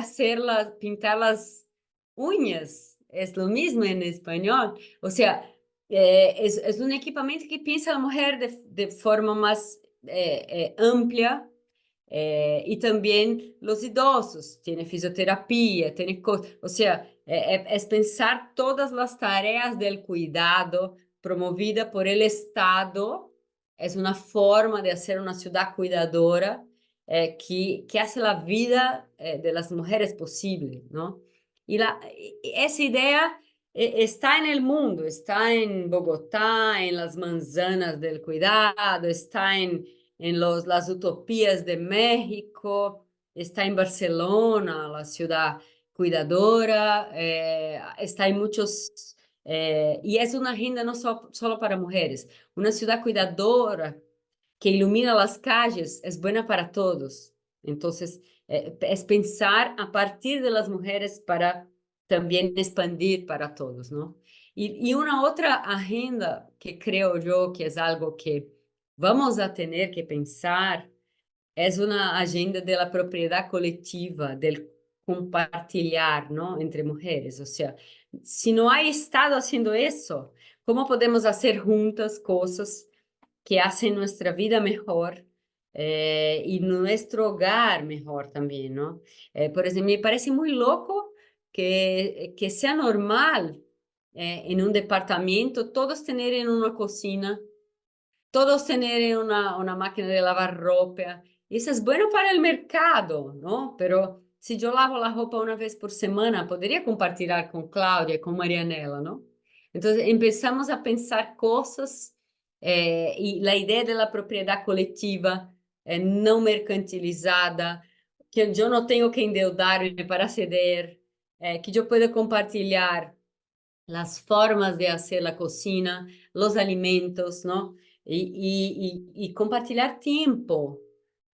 pintar las uñas. Es lo mismo en español. O sea, es un equipamiento que piensa la mujer de forma más amplia. Y también los idosos, tiene fisioterapia, tiene cosas, o sea, es pensar todas las tareas del cuidado promovida por el Estado, es una forma de hacer una ciudad cuidadora que hace la vida de las mujeres posible, ¿no? Y esa idea está en el mundo, está en Bogotá, en las manzanas del cuidado, está en las utopías de México, está en Barcelona, la ciudad cuidadora, está en muchos, y es una agenda no solo para mujeres, una ciudad cuidadora que ilumina las calles es buena para todos. Entonces, es pensar a partir de las mujeres para también expandir para todos, ¿no? Y una otra agenda que creo yo que es algo que vamos a tener que pensar es una agenda de la propiedad colectiva, del compartilhar, ¿no? Entre mujeres. O sea, si no hay Estado haciendo eso, ¿cómo podemos hacer juntas cosas que hacen nuestra vida mejor y nuestro hogar mejor también, ¿no? Por ejemplo, me parece muy loco que sea normal en un departamento todos tener una cocina, todos tener una máquina de lavar ropa. Isso é bueno para o mercado, ¿no? Pero se eu lavo a roupa uma vez por semana, poderia compartilhar com Cláudia, com Marianela, ¿no? Então, começamos a pensar coisas e a ideia da propriedade coletiva não mercantilizada, que eu não tenho que endeudar-me para ceder, que eu possa compartilhar as formas de fazer a cocina, os alimentos, ¿no? Y compartilhar tiempo,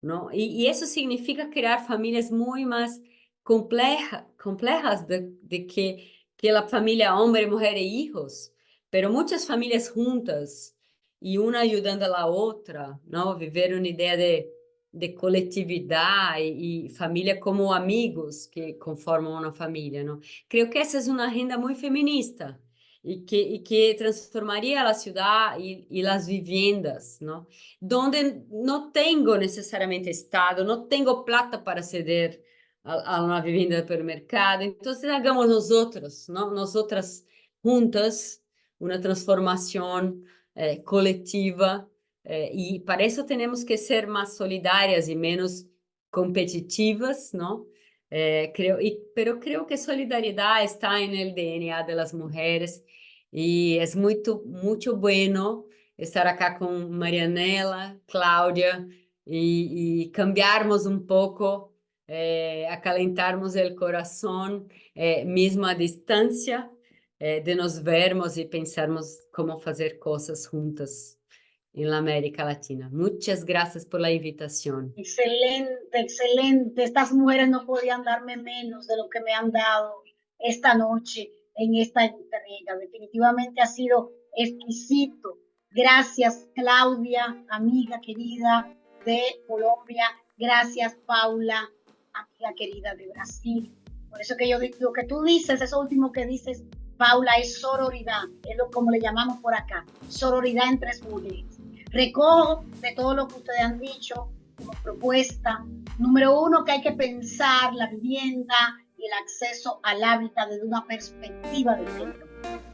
¿no? Y eso significa crear familias muy más complejas de que la familia hombre, mujer e hijos, pero muchas familias juntas y una ayudando a la otra, ¿no? Viver una idea de colectividad y familia como amigos que conforman una familia, ¿no? Creo que esa es una agenda muy feminista. Y que transformaría la ciudad y las viviendas, ¿no? Donde no tengo necesariamente Estado, no tengo plata para ceder a una vivienda por el mercado, entonces hagamos nosotros, ¿no? Nosotras juntas una transformación colectiva y para eso tenemos que ser más solidarias y menos competitivas, ¿no? Pero creo que solidariedad está en el DNA de las mujeres y es muito bueno estar acá con Marianela, Cláudia y cambiarmos un poco, acalentarmos el corazón, mismo a distancia, de nos vermos y pensarmos cómo hacer cosas juntas en la América Latina. Muchas gracias por la invitación. Excelente, excelente. Estas mujeres no podían darme menos de lo que me han dado esta noche en esta entrega. Definitivamente ha sido exquisito. Gracias, Claudia, amiga querida de Colombia. Gracias, Paula, amiga querida de Brasil. Por eso que yo digo, lo que tú dices, eso último que dices, Paula, es sororidad. Es lo como le llamamos por acá. Sororidad entre mujeres. Recojo de todo lo que ustedes han dicho como propuesta. Número uno, que hay que pensar la vivienda y el acceso al hábitat desde una perspectiva de género.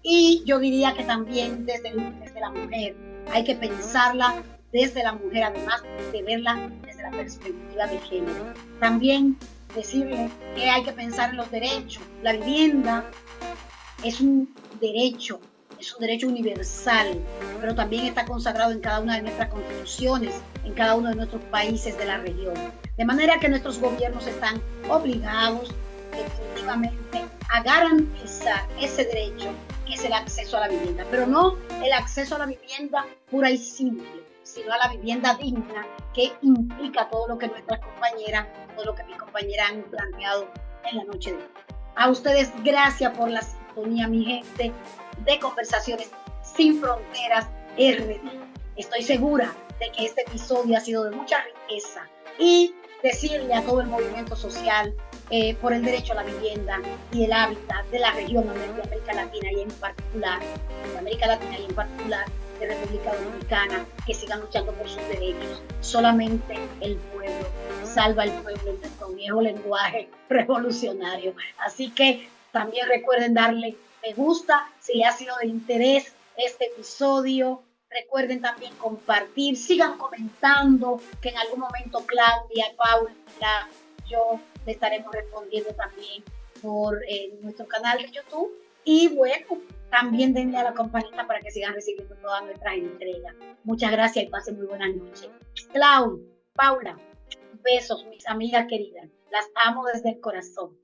Y yo diría que también desde la mujer. Hay que pensarla desde la mujer, además de verla desde la perspectiva de género. También decirle que hay que pensar en los derechos. La vivienda es un derecho universal, pero también está consagrado en cada una de nuestras constituciones, en cada uno de nuestros países de la región. De manera que nuestros gobiernos están obligados definitivamente a garantizar ese derecho, que es el acceso a la vivienda, pero no el acceso a la vivienda pura y simple, sino a la vivienda digna, que implica todo lo que nuestras compañeras, todo lo que mis compañeras han planteado en la noche de hoy. A ustedes, gracias por la sintonía, mi gente, de Conversaciones Sin Fronteras RD. Estoy segura de que este episodio ha sido de mucha riqueza y decirle a todo el movimiento social por el derecho a la vivienda y el hábitat de la región de América Latina y en particular, de República Dominicana, que sigan luchando por sus derechos. Solamente el pueblo salva al pueblo en nuestro viejo lenguaje revolucionario. Así que también recuerden darle me gusta si le ha sido de interés este episodio. Recuerden también compartir, sigan comentando, que en algún momento Claudia, Paula, yo le estaremos respondiendo también por nuestro canal de YouTube. Y bueno, también denle a la campanita para que sigan recibiendo todas nuestras entregas. Muchas gracias y pasen muy buenas noches. Paula, besos, mis amigas queridas. Las amo desde el corazón.